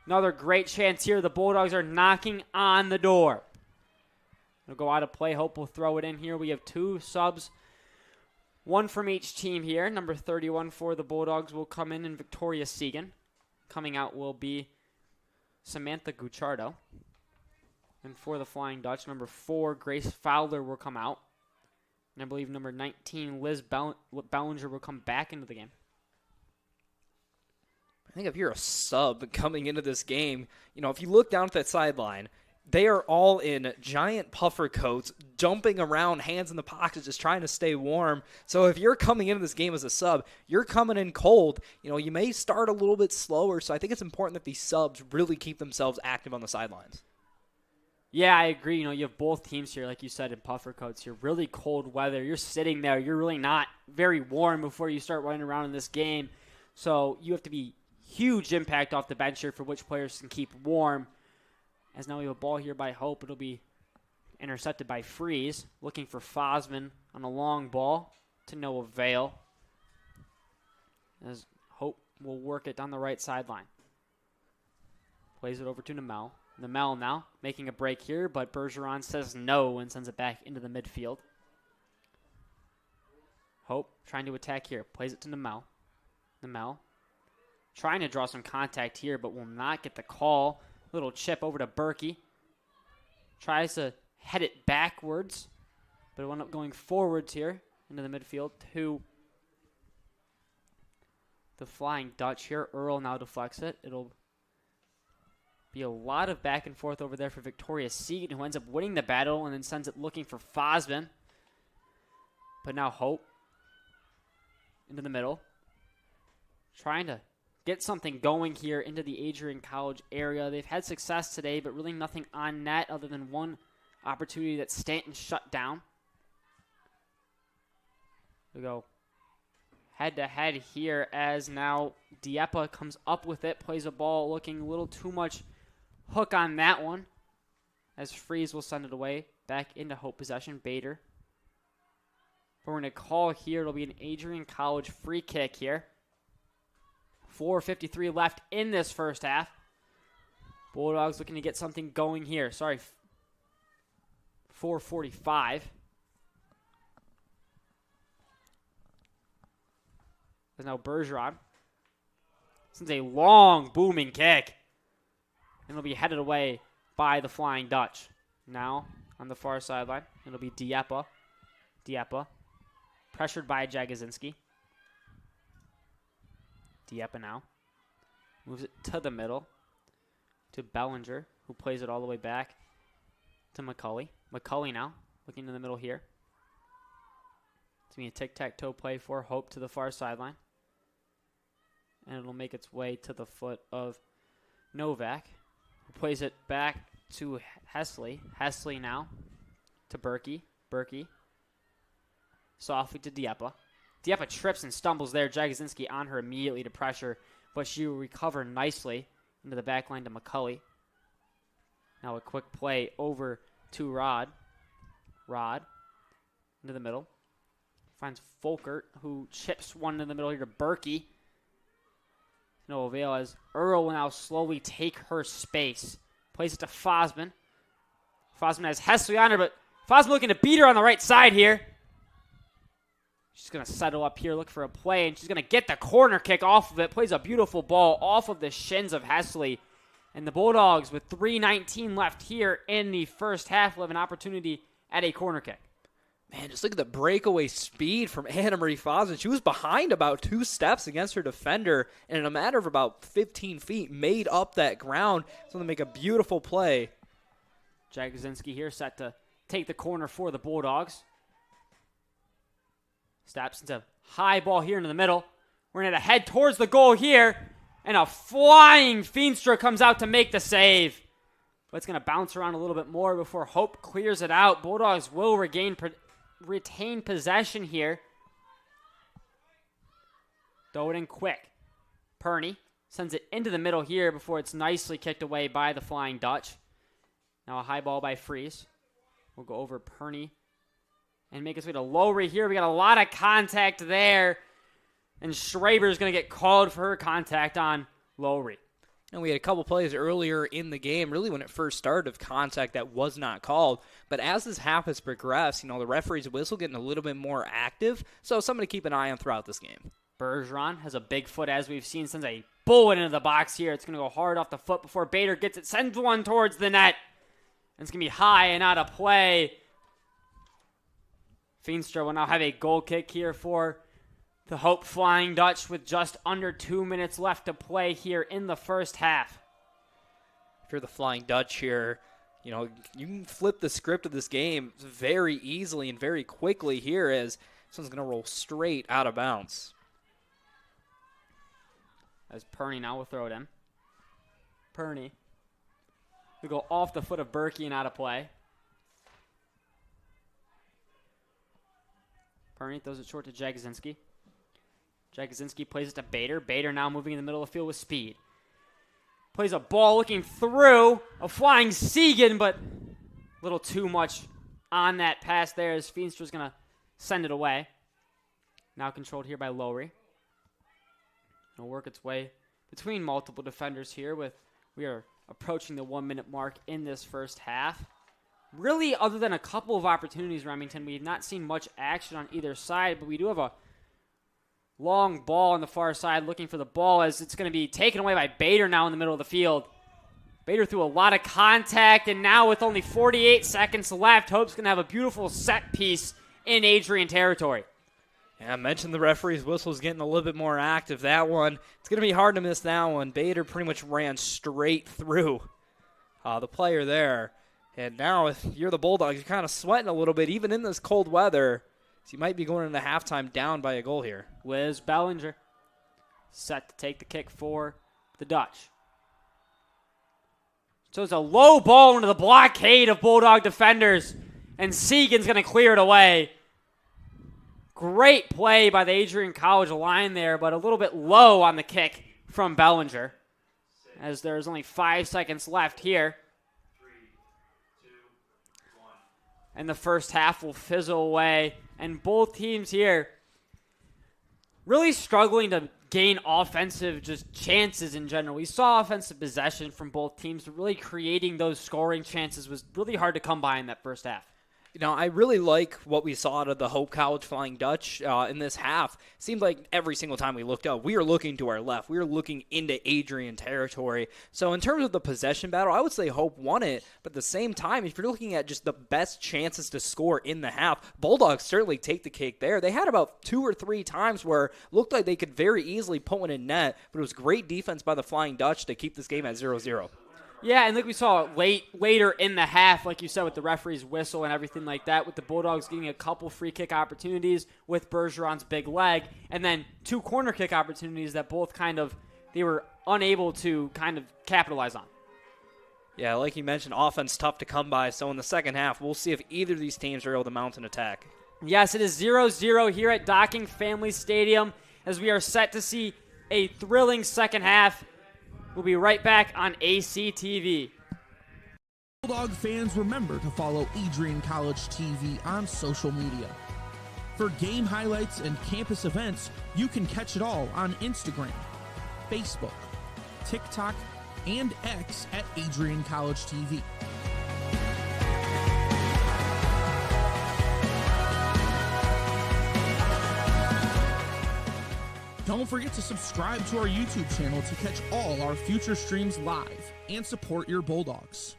Another great chance here. The Bulldogs are knocking on the door. It'll go out of play. Hope will throw it in here. We have 2 subs. 1 from each team here. Number 31 for the Bulldogs will come in and Victoria Segan. Coming out will be Samantha Gucciardo. And for the Flying Dutch, number 4, Grace Fowler will come out. And I believe number 19, Liz Bellinger will come back into the game. I think if you're a sub coming into this game, if you look down at that sideline, they are all in giant puffer coats, jumping around, hands in the pockets, just trying to stay warm. So if you're coming into this game as a sub, you're coming in cold. You may start a little bit slower, so I think it's important that these subs really keep themselves active on the sidelines. Yeah, I agree. You have both teams here, like you said, in puffer coats here. Really cold weather. You're sitting there. You're really not very warm before you start running around in this game. So you have to be huge impact off the bench here for which players can keep warm. As now we have a ball here by Hope. It'll be intercepted by Freeze. Looking for Fosman on a long ball to no avail. As Hope will work it down the right sideline. Plays it over to Namel. Namel now making a break here, but Bergeron says no and sends it back into the midfield. Hope trying to attack here. Plays it to Namel. Namel trying to draw some contact here, but will not get the call. Little chip over to Berkey. Tries to head it backwards, but it wound up going forwards here into the midfield to the Flying Dutch here. Earl now deflects it. It'll be a lot of back and forth over there for Victoria Segan, who ends up winning the battle and then sends it looking for Fosman. But now Hope into the middle. Trying to get something going here into the Adrian College area. They've had success today, but really nothing on net other than one opportunity that Stanton shut down. We go head-to-head here as now Dieppe comes up with it, plays a ball looking a little too much hook on that one as Freeze will send it away back into Hope possession. Bader. But we're going to call here. It'll be an Adrian College free kick here. 4:53 left in this first half. Bulldogs looking to get something going here. 4:45. There's now Bergeron. This is a long, booming kick. And it'll be headed away by the Flying Dutch. Now, on the far sideline, it'll be Dieppe. Dieppe. Pressured by Jagosinski. Dieppe now. Moves it to the middle. To Bellinger, who plays it all the way back to McCulley. McCulley now, looking in the middle here. It's going to be a tic-tac-toe play for Hope to the far sideline. And it'll make its way to the foot of Novak, who plays it back to Hesley. Hesley now to Berkey. Berkey softly to Dieppe. Dieppe trips and stumbles there. Jagosinski on her immediately to pressure, but she will recover nicely into the back line to McCulley. Now a quick play over to Rod. Rod into the middle. Finds Folkert, who chips one in the middle here to Berkey. No avail as Earl will now slowly take her space. Plays it to Fosman. Fosman has Hesley on her, but Fosman looking to beat her on the right side here. She's going to settle up here, look for a play, and she's going to get the corner kick off of it. Plays a beautiful ball off of the shins of Hesley. And the Bulldogs, with 3:19 left here in the first half, will have an opportunity at a corner kick. Man, just look at the breakaway speed from Anna Marie Fosman. She was behind about 2 steps against her defender, and in a matter of about 15 feet, made up that ground. It's going to make a beautiful play. Jagosinski here set to take the corner for the Bulldogs. Steps into high ball here into the middle. We're going to head towards the goal here, and a flying Feenstra comes out to make the save. But it's going to bounce around a little bit more before Hope clears it out. Bulldogs will retain possession here. Throw it in quick. Perney sends it into the middle here before it's nicely kicked away by the Flying Dutch. Now a high ball by Fries. We'll go over Perney and make his way to Lowry here. We got a lot of contact there. And Schraber's going to get called for her contact on Lowry. And we had a couple plays earlier in the game, really when it first started, of contact that was not called. But as this half has progressed, the referee's whistle getting a little bit more active. So something to keep an eye on throughout this game. Bergeron has a big foot, as we've seen, sends a bullet into the box here. It's going to go hard off the foot before Bader gets it. Sends one towards the net. And it's going to be high and out of play. Feenstra will now have a goal kick here for the Hope Flying Dutch with just under 2 minutes left to play here in the first half. If you're the Flying Dutch here, you can flip the script of this game very easily and very quickly here, as this one's going to roll straight out of bounds. As Perney now will throw it in. Perney will go off the foot of Berkey and out of play. Perney throws it short to Jagosinski. Jagosinski plays it to Bader. Bader now moving in the middle of the field with speed. Plays a ball looking through a flying Segan, but a little too much on that pass there as Feenstra's going to send it away. Now controlled here by Lowry. It'll work its way between multiple defenders here. We are approaching the 1 minute mark in this first half. Really, other than a couple of opportunities, Remington, we have not seen much action on either side, but we do have a long ball on the far side looking for the ball as it's going to be taken away by Bader now in the middle of the field. Bader threw a lot of contact, and now with only 48 seconds left, Hope's going to have a beautiful set piece in Adrian territory. Yeah, I mentioned the referee's whistle's getting a little bit more active. That one, it's going to be hard to miss that one. Bader pretty much ran straight through the player there. And now if you're the Bulldogs, you're kind of sweating a little bit, even in this cold weather. So you might be going into halftime down by a goal here. Liz Bellinger set to take the kick for the Dutch. So it's a low ball into the blockade of Bulldog defenders, and Segan's going to clear it away. Great play by the Adrian College line there, but a little bit low on the kick from Bellinger, as there's only 5 seconds left here. 3, 2, 1. And the first half will fizzle away. And both teams here really struggling to gain offensive chances in general. We saw offensive possession from both teams, but really creating those scoring chances was really hard to come by in that first half. I really like what we saw out of the Hope College Flying Dutch in this half. Seemed like every single time we looked up, we were looking to our left. We were looking into Adrian territory. So in terms of the possession battle, I would say Hope won it. But at the same time, if you're looking at just the best chances to score in the half, Bulldogs certainly take the cake there. They had about 2 or 3 times where it looked like they could very easily put one in net, but it was great defense by the Flying Dutch to keep this game at 0-0. Yeah, and like we saw later in the half, like you said, with the referee's whistle and everything like that, with the Bulldogs getting a couple free kick opportunities with Bergeron's big leg, and then 2 corner kick opportunities that both they were unable to capitalize on. Yeah, like you mentioned, offense tough to come by, so in the second half, we'll see if either of these teams are able to mount an attack. Yes, it is 0-0 here at Docking Family Stadium as we are set to see a thrilling second half. We'll be right back on ACTV. Bulldog fans, remember to follow Adrian College TV on social media. For game highlights and campus events, you can catch it all on Instagram, Facebook, TikTok, and X at AdrianCollegeTV. Don't forget to subscribe to our YouTube channel to catch all our future streams live and support your Bulldogs.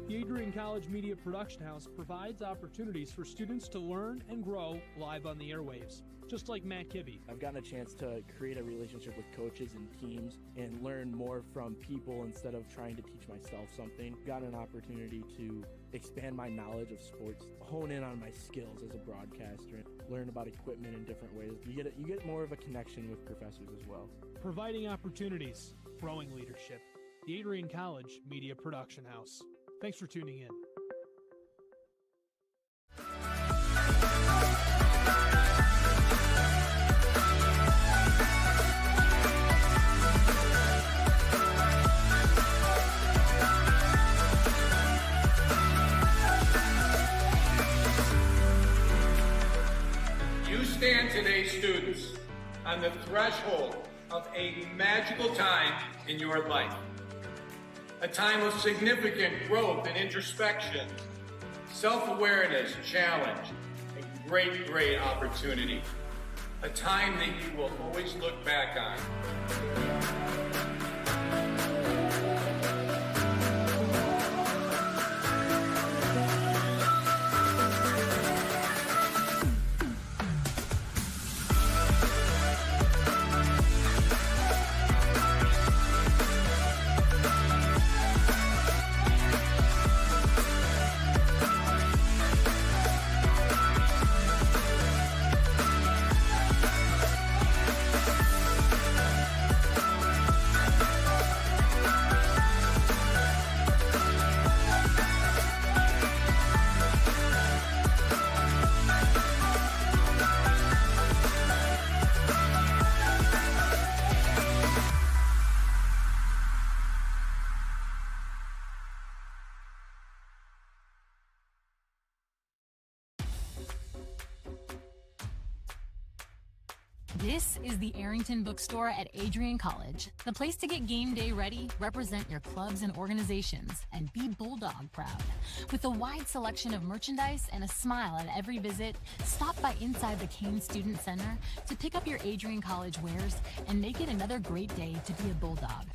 The Adrian College Media Production House provides opportunities for students to learn and grow live on the airwaves, just like Matt Kibbe. I've gotten a chance to create a relationship with coaches and teams and learn more from people instead of trying to teach myself something. Gotten an opportunity to expand my knowledge of sports, hone in on my skills as a broadcaster, learn about equipment in different ways. You get more of a connection with professors as well. Providing opportunities, growing leadership. The Adrian College Media Production House. Thanks for tuning in. You stand today, students, on the threshold of a magical time in your life. A time of significant growth and introspection, self-awareness, challenge, and great opportunity. A time that you will always look back on. This is the Arrington Bookstore at Adrian College, the place to get game day ready, represent your clubs and organizations, and be Bulldog proud. With a wide selection of merchandise and a smile at every visit, stop by inside the Kane Student Center to pick up your Adrian College wares and make it another great day to be a Bulldog.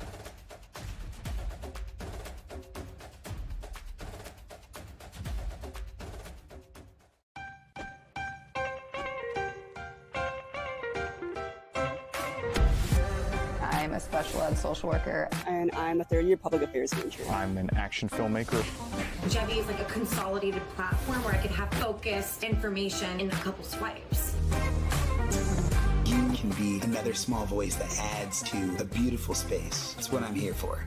I'm a special ed social worker. And I'm a third-year public affairs major. I'm an action filmmaker. Jevi is like a consolidated platform where I could have focused information in a couple swipes. You can be another small voice that adds to a beautiful space. That's what I'm here for.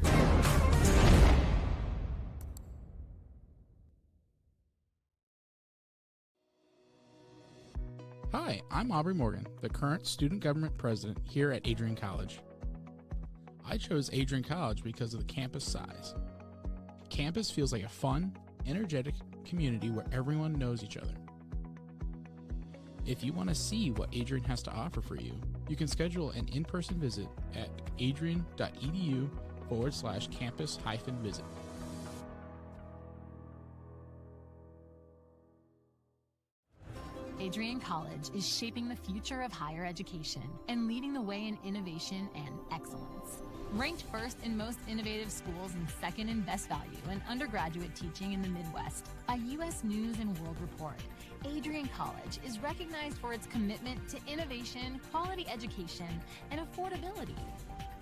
Hi, I'm Aubrey Morgan, the current student government president here at Adrian College. I chose Adrian College because of the campus size. Campus feels like a fun, energetic community where everyone knows each other. If you want to see what Adrian has to offer for you, you can schedule an in-person visit at adrian.edu/campus-visit. Adrian College is shaping the future of higher education and leading the way in innovation and excellence. Ranked first in most innovative schools and second in best value in undergraduate teaching in the Midwest by U.S. News and World Report, Adrian College is recognized for its commitment to innovation, quality education, and affordability.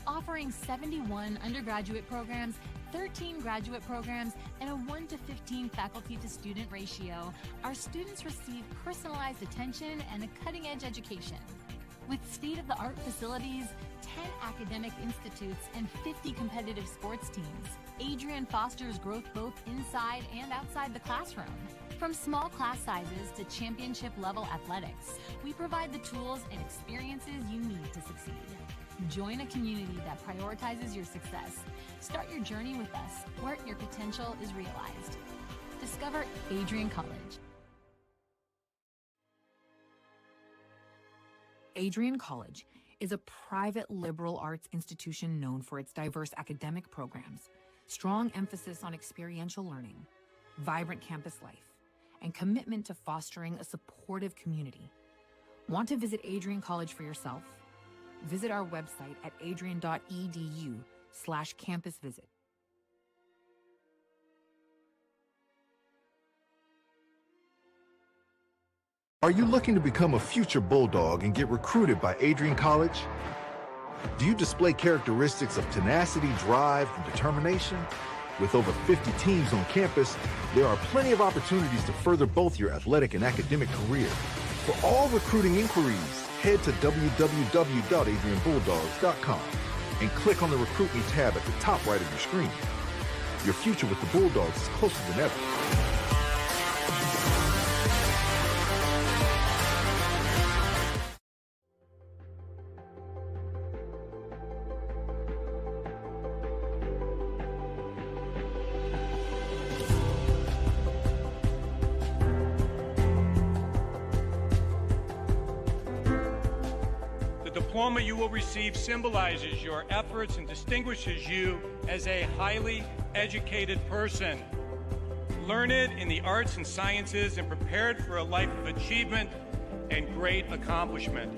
Offering 71 undergraduate programs, 13 graduate programs, and a 1-to-15 faculty-to-student ratio, our students receive personalized attention and a cutting-edge education. With state-of-the-art facilities, 10 academic institutes, and 50 competitive sports teams, Adrian fosters growth both inside and outside the classroom. From small class sizes to championship level athletics, we provide the tools and experiences you need to succeed. Join a community that prioritizes your success. Start your journey with us, where your potential is realized. Discover Adrian College. Adrian College is a private liberal arts institution known for its diverse academic programs, strong emphasis on experiential learning, vibrant campus life, and commitment to fostering a supportive community. Want to visit Adrian College for yourself? Visit our website at adrian.edu/campus visit. Are you looking to become a future Bulldog and get recruited by Adrian College? Do you display characteristics of tenacity, drive, and determination? With over 50 teams on campus, there are plenty of opportunities to further both your athletic and academic career. For all recruiting inquiries, head to www.adrianbulldogs.com and click on the Recruit Me tab at the top right of your screen. Your future with the Bulldogs is closer than ever. The diploma you will receive symbolizes your efforts and distinguishes you as a highly educated person, learned in the arts and sciences and prepared for a life of achievement and great accomplishment.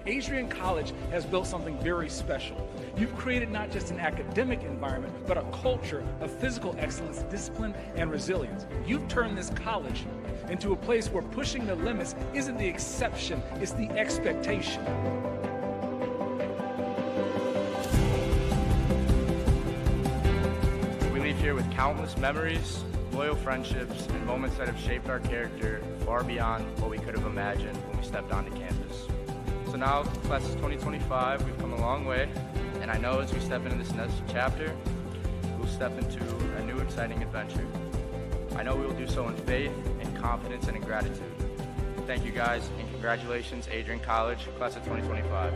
Adrian College has built something very special. You've created not just an academic environment, but a culture of physical excellence, discipline, and resilience. You've turned this college into a place where pushing the limits isn't the exception, it's the expectation. We leave here with countless memories, loyal friendships, and moments that have shaped our character far beyond what we could have imagined when we stepped onto campus. So now, class of 2025, we've come a long way, and I know as we step into this next chapter, we'll step into a new exciting adventure. I know we will do so in faith, in confidence, and in gratitude. Thank you guys, and congratulations, Adrian College, class of 2025.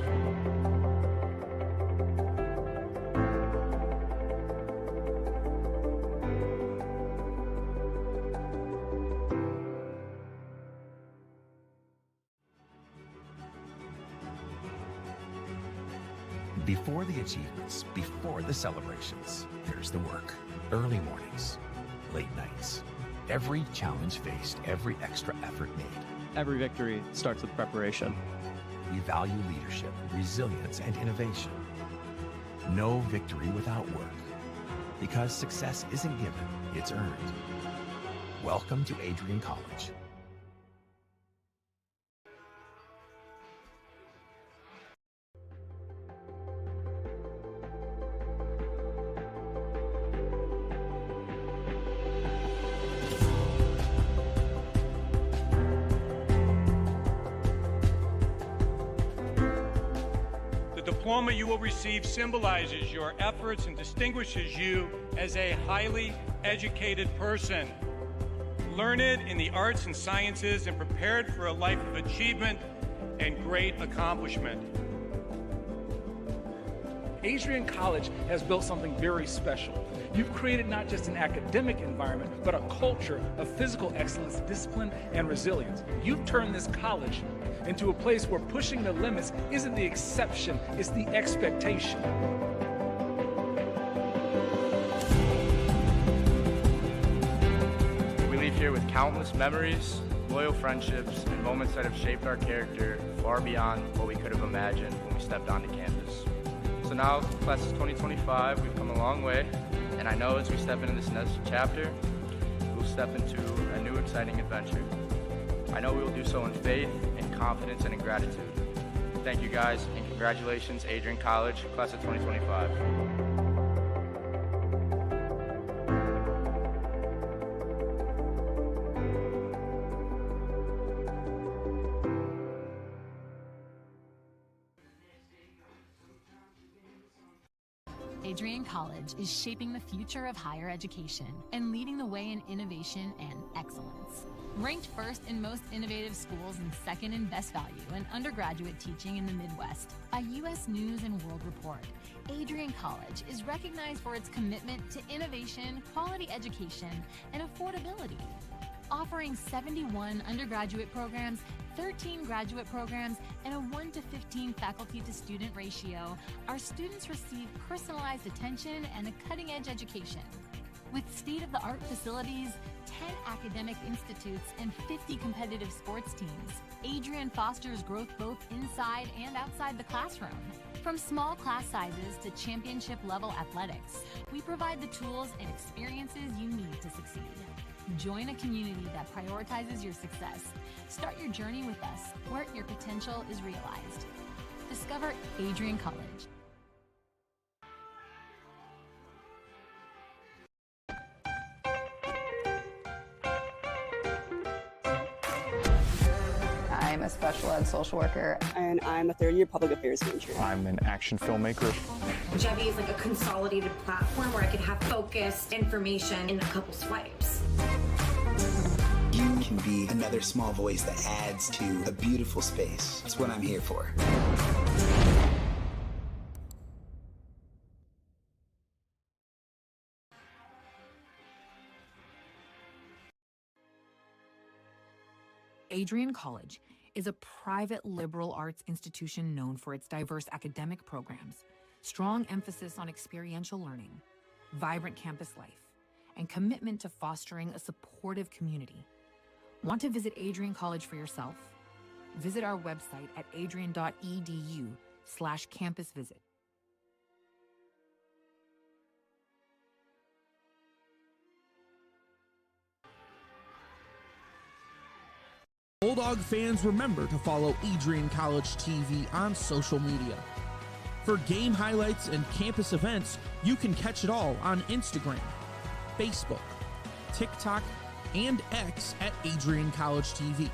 Before the achievements, before the celebrations, there's the work. Early mornings, late nights. Every challenge faced, every extra effort made. Every victory starts with preparation. We value leadership, resilience, and innovation. No victory without work. Because success isn't given, it's earned. Welcome to Adrian College. The diploma you will receive symbolizes your efforts and distinguishes you as a highly educated person, learned in the arts and sciences and prepared for a life of achievement and great accomplishment. Adrian College has built something very special. You've created not just an academic environment, but a culture of physical excellence, discipline, and resilience. You've turned this college into a place where pushing the limits isn't the exception, it's the expectation. We leave here with countless memories, loyal friendships, and moments that have shaped our character far beyond what we could have imagined when we stepped onto campus. So now, class of 2025, we've come a long way, and I know as we step into this next chapter, we'll step into a new exciting adventure. I know we will do so in faith, in confidence, and in gratitude. Thank you guys, and congratulations, Adrian College, class of 2025. Adrian College is shaping the future of higher education and leading the way in innovation and excellence. Ranked first in most innovative schools and second in best value and undergraduate teaching in the Midwest by U.S. News & World Report, Adrian College is recognized for its commitment to innovation, quality education, and affordability. Offering 71 undergraduate programs, 13 graduate programs, and a 1-to-15 faculty-to-student ratio, our students receive personalized attention and a cutting-edge education. With state-of-the-art facilities, 10 academic institutes, and 50 competitive sports teams, Adrian fosters growth both inside and outside the classroom. From small class sizes to championship-level athletics, we provide the tools and experiences you need to succeed. Join a community that prioritizes your success. Start your journey with us, where your potential is realized. Discover Adrian College. I'm a special ed social worker. And I'm a third-year public affairs major. I'm an action filmmaker. Jevi is like a consolidated platform where I could have focused information in a couple swipes. You can be another small voice that adds to a beautiful space. That's what I'm here for. Adrian College is a private liberal arts institution known for its diverse academic programs, strong emphasis on experiential learning, vibrant campus life, and commitment to fostering a supportive community. Want to visit Adrian College for yourself? Visit our website at adrian.edu/campusvisit. Bulldog fans, remember to follow Adrian College TV on social media. For game highlights and campus events, you can catch it all on Instagram, Facebook, TikTok, and X at AdrianCollegeTV.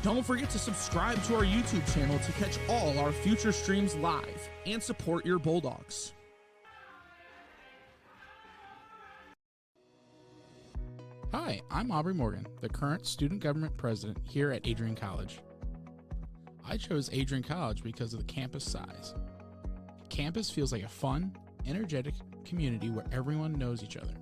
Don't forget to subscribe to our YouTube channel to catch all our future streams live and support your Bulldogs. Hi, I'm Aubrey Morgan, the current student government president here at Adrian College. I chose Adrian College because of the campus size. Campus feels like a fun, energetic community where everyone knows each other.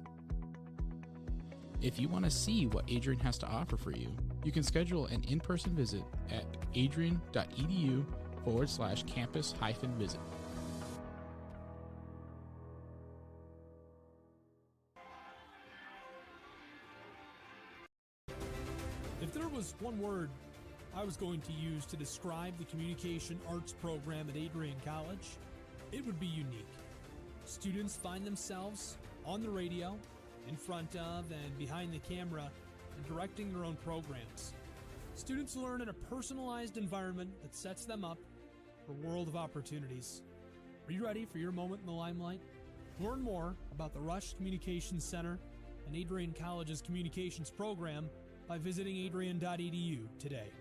If you want to see what Adrian has to offer for you, you can schedule an in-person visit at adrian.edu/campus-visit. If there was one word I was going to use to describe the communication arts program at Adrian College, it would be unique. Students find themselves on the radio, in front of and behind the camera, and directing their own programs. Students learn in a personalized environment that sets them up for a world of opportunities. Are you ready for your moment in the limelight? Learn more about the Rush Communications Center and Adrian College's communications program by visiting adrian.edu today.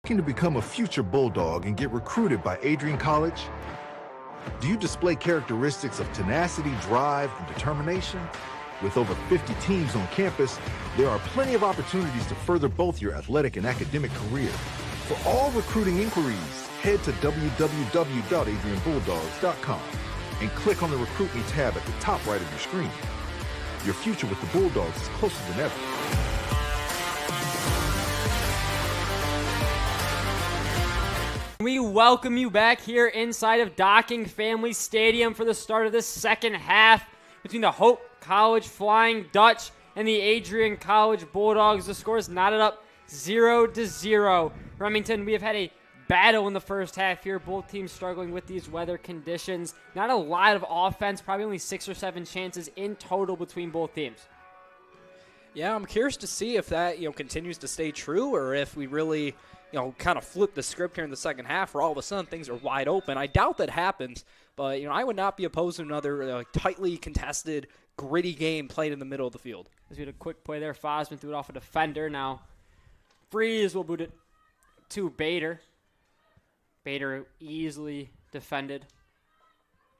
Looking to become a future Bulldog and get recruited by Adrian College? Do you display characteristics of tenacity, drive, and determination? With over 50 teams on campus, there are plenty of opportunities to further both your athletic and academic career. For all recruiting inquiries, head to www.adrianbulldogs.com and click on the Recruit Me tab at the top right of your screen. Your future with the Bulldogs is closer than ever. We welcome you back here inside of Docking Family Stadium for the start of this second half between the Hope College Flying Dutch and the Adrian College Bulldogs. The score is knotted up 0-0. Remington, we have had a battle in the first half here. Both teams struggling with these weather conditions. Not a lot of offense, probably only 6 or 7 chances in total between both teams. Yeah, I'm curious to see if that continues to stay true, or if we really kind of flip the script here in the second half where all of a sudden things are wide open. I doubt that happens, but, I would not be opposed to another tightly contested, gritty game played in the middle of the field. As we had a quick play there, Fosman threw it off a defender. Now, Freeze will boot it to Bader. Bader easily defended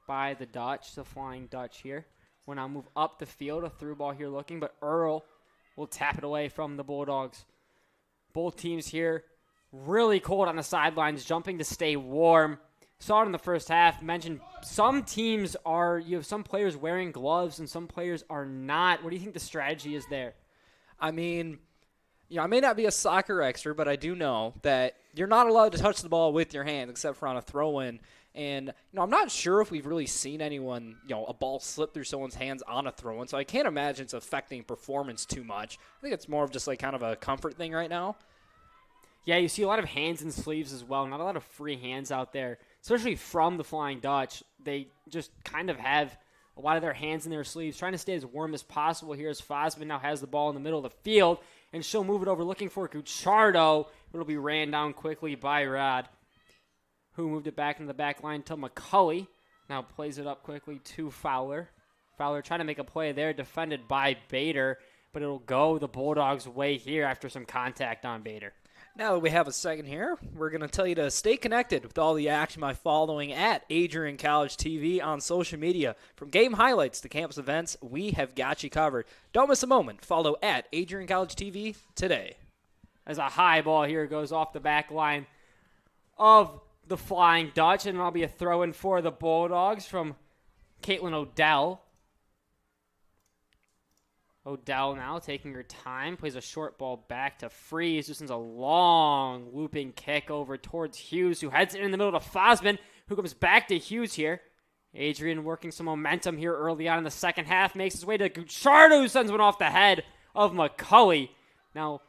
by the Dutch, the Flying Dutch here. We'll now move up the field, a through ball here looking, but Earl will tap it away from the Bulldogs. Both teams here really cold on the sidelines, jumping to stay warm. Saw it in the first half. Mentioned some teams you have some players wearing gloves and some players are not. What do you think the strategy is there? I mean, I may not be a soccer expert, but I do know that you're not allowed to touch the ball with your hands except for on a throw-in. And, I'm not sure if we've really seen anyone, a ball slip through someone's hands on a throw-in, so I can't imagine it's affecting performance too much. I think it's more of just kind of a comfort thing right now. Yeah, you see a lot of hands and sleeves as well. Not a lot of free hands out there, especially from the Flying Dutch. They just kind of have a lot of their hands in their sleeves, trying to stay as warm as possible here as Fosman now has the ball in the middle of the field, and she'll move it over looking for Gucciardo. It'll be ran down quickly by Rod, who moved it back into the back line to McCulley. Now plays it up quickly to Fowler. Fowler trying to make a play there, defended by Bader, but it'll go the Bulldogs' way here after some contact on Bader. Now that we have a second here, we're going to tell you to stay connected with all the action by following at AdrianCollegeTV on social media. From game highlights to campus events, we have got you covered. Don't miss a moment. Follow at AdrianCollegeTV today. As a high ball here goes off the back line of the Flying Dutch, and it'll be a throw-in for the Bulldogs from Caitlin Odell. Odell now taking her time, plays a short ball back to Freeze, just sends a long looping kick over towards Hughes, who heads it in the middle to Fosman, who comes back to Hughes here. Adrian working some momentum here early on in the second half, makes his way to Gucciardo, who sends one off the head of McCulley. Now,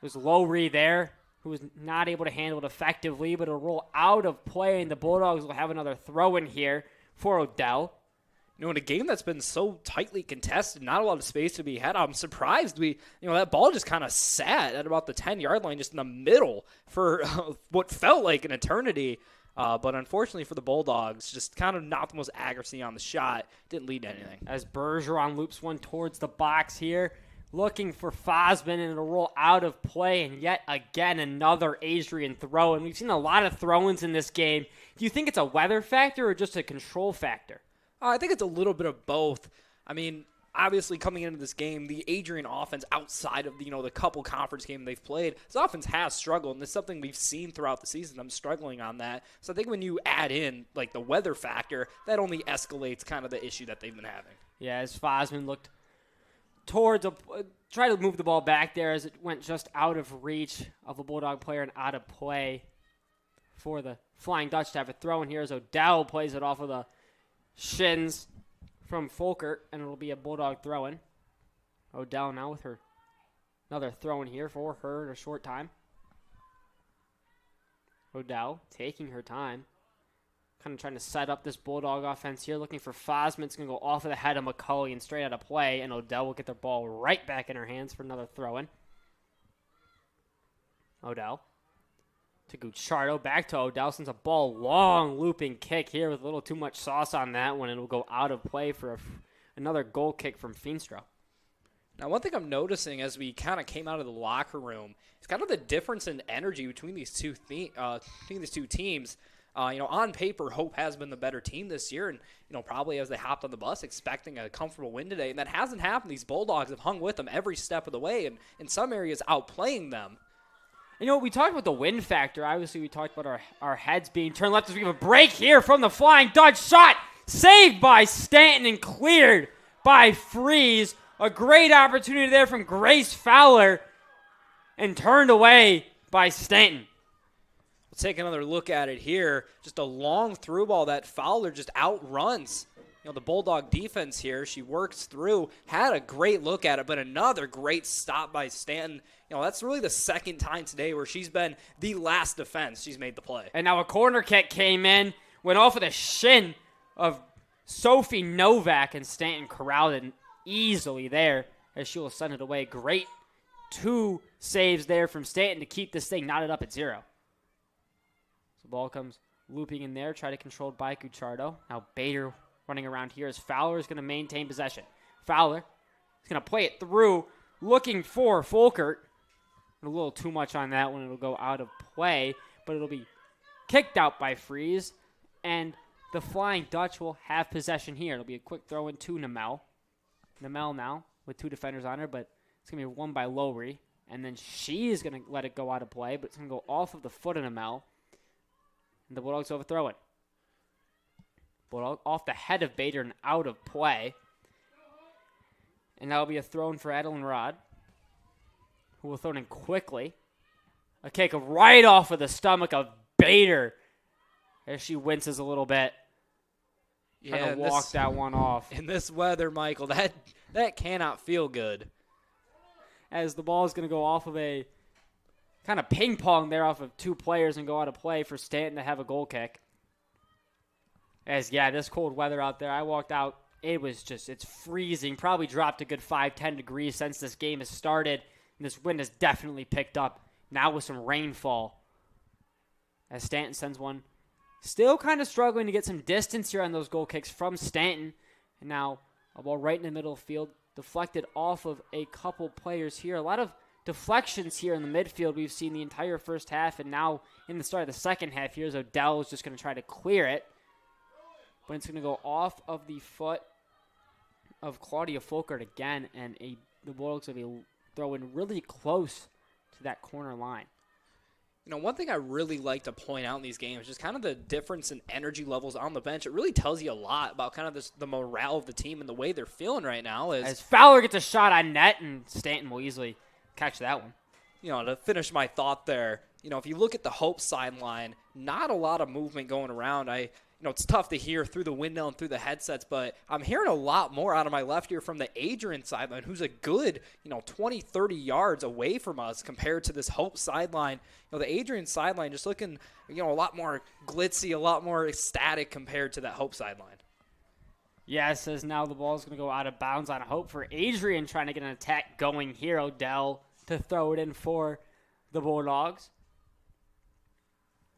it was Lowry there, who was not able to handle it effectively, but it'll roll out of play, and the Bulldogs will have another throw-in here for Odell. In a game that's been so tightly contested, not a lot of space to be had, I'm surprised that ball just kind of sat at about the 10-yard line, just in the middle for what felt like an eternity. But unfortunately for the Bulldogs, just kind of not the most accuracy on the shot. Didn't lead to anything. As Bergeron loops one towards the box here, looking for Fosman, and it'll roll out of play, and yet again another Adrian throw. And we've seen a lot of throw-ins in this game. Do you think it's a weather factor or just a control factor? I think it's a little bit of both. I mean, obviously coming into this game, the Adrian offense outside of the couple conference games they've played, this offense has struggled, and it's something we've seen throughout the season. I'm struggling on that. So I think when you add in the weather factor, that only escalates kind of the issue that they've been having. Yeah, as Fosman looked towards try to move the ball back there as it went just out of reach of a Bulldog player and out of play for the Flying Dutch to have a throw in here as Odell plays it off of the shins from Folkert, and it'll be a Bulldog throw-in. Odell now with her another throw-in here for her in a short time. Odell taking her time, kind of trying to set up this Bulldog offense here, looking for Fosman. It's going to go off of the head of McCulley and straight out of play, and Odell will get the ball right back in her hands for another throw-in. Odell to Gucciardo, back to Odell, sends a ball long looping kick here with a little too much sauce on that one. It'll go out of play for another goal kick from Feenstra. Now, one thing I'm noticing as we kind of came out of the locker room is kind of the difference in energy between these two teams. On paper, Hope has been the better team this year, and probably as they hopped on the bus expecting a comfortable win today, and that hasn't happened. These Bulldogs have hung with them every step of the way, and in some areas outplaying them. We talked about the wind factor. Obviously, we talked about our heads being turned left as we have a break here from the Flying Dutch. Shot saved by Stanton and cleared by Freeze. A great opportunity there from Grace Fowler and turned away by Stanton. Let's take another look at it here. Just a long through ball that Fowler just outruns the Bulldog defense here. She works through, had a great look at it, but another great stop by Stanton. That's really the second time today where she's been the last defense. She's made the play. And now a corner kick came in, went off of the shin of Sophie Novak, and Stanton corralled it easily there as she will send it away. Great 2 saves there from Stanton to keep this thing knotted up at 0. So the ball comes looping in there, try to control by Gucciardo. Now Bader running around here as Fowler is going to maintain possession. Fowler is going to play it through, looking for Folkert. A little too much on that one. It'll go out of play, but it'll be kicked out by Freeze, and the Flying Dutch will have possession here. It'll be a quick throw in to Namel. Namel now with 2 defenders on her, but it's going to be won by Lowry, and then she is going to let it go out of play, but it's going to go off of the foot of Namel, and the Bulldogs overthrow it. Bulldog off the head of Bader and out of play, and that'll be a throw in for Adeline Rod, who will throw it in quickly. A kick right off of the stomach of Bader as she winces a little bit. Trying to walk that one off. In this weather, Michael, that cannot feel good. As the ball is going to go off of a kind of ping pong there off of 2 players and go out of play for Stanton to have a goal kick. As, yeah, this cold weather out there, I walked out. It's freezing. Probably dropped a good 5-10 degrees since this game has started. And this wind has definitely picked up. Now with some rainfall. As Stanton sends one. Still kind of struggling to get some distance here on those goal kicks from Stanton. And now a ball right in the middle of the field. Deflected off of a couple players here. A lot of deflections here in the midfield we've seen the entire first half. And now in the start of the second half, here's Odell is just going to try to clear it. But it's going to go off of the foot of Claudia Folkert again. And the Bulldogs will be throwing really close to that corner line. You know, one thing I really like to point out in these games is just kind of the difference in energy levels on the bench. It really tells you a lot about kind of the morale of the team and the way they're feeling right now. As Fowler gets a shot on net, and Stanton will easily catch that one. You know, to finish my thought there, you know, if you look at the Hope sideline, not a lot of movement going around. It's tough to hear through the window and through the headsets, but I'm hearing a lot more out of my left ear from the Adrian sideline, who's a good, 20, 30 yards away from us compared to this Hope sideline. The Adrian sideline just looking, a lot more glitzy, a lot more ecstatic compared to that Hope sideline. Yes, as now the ball is going to go out of bounds on Hope for Adrian trying to get an attack going here. Odell to throw it in for the Bulldogs.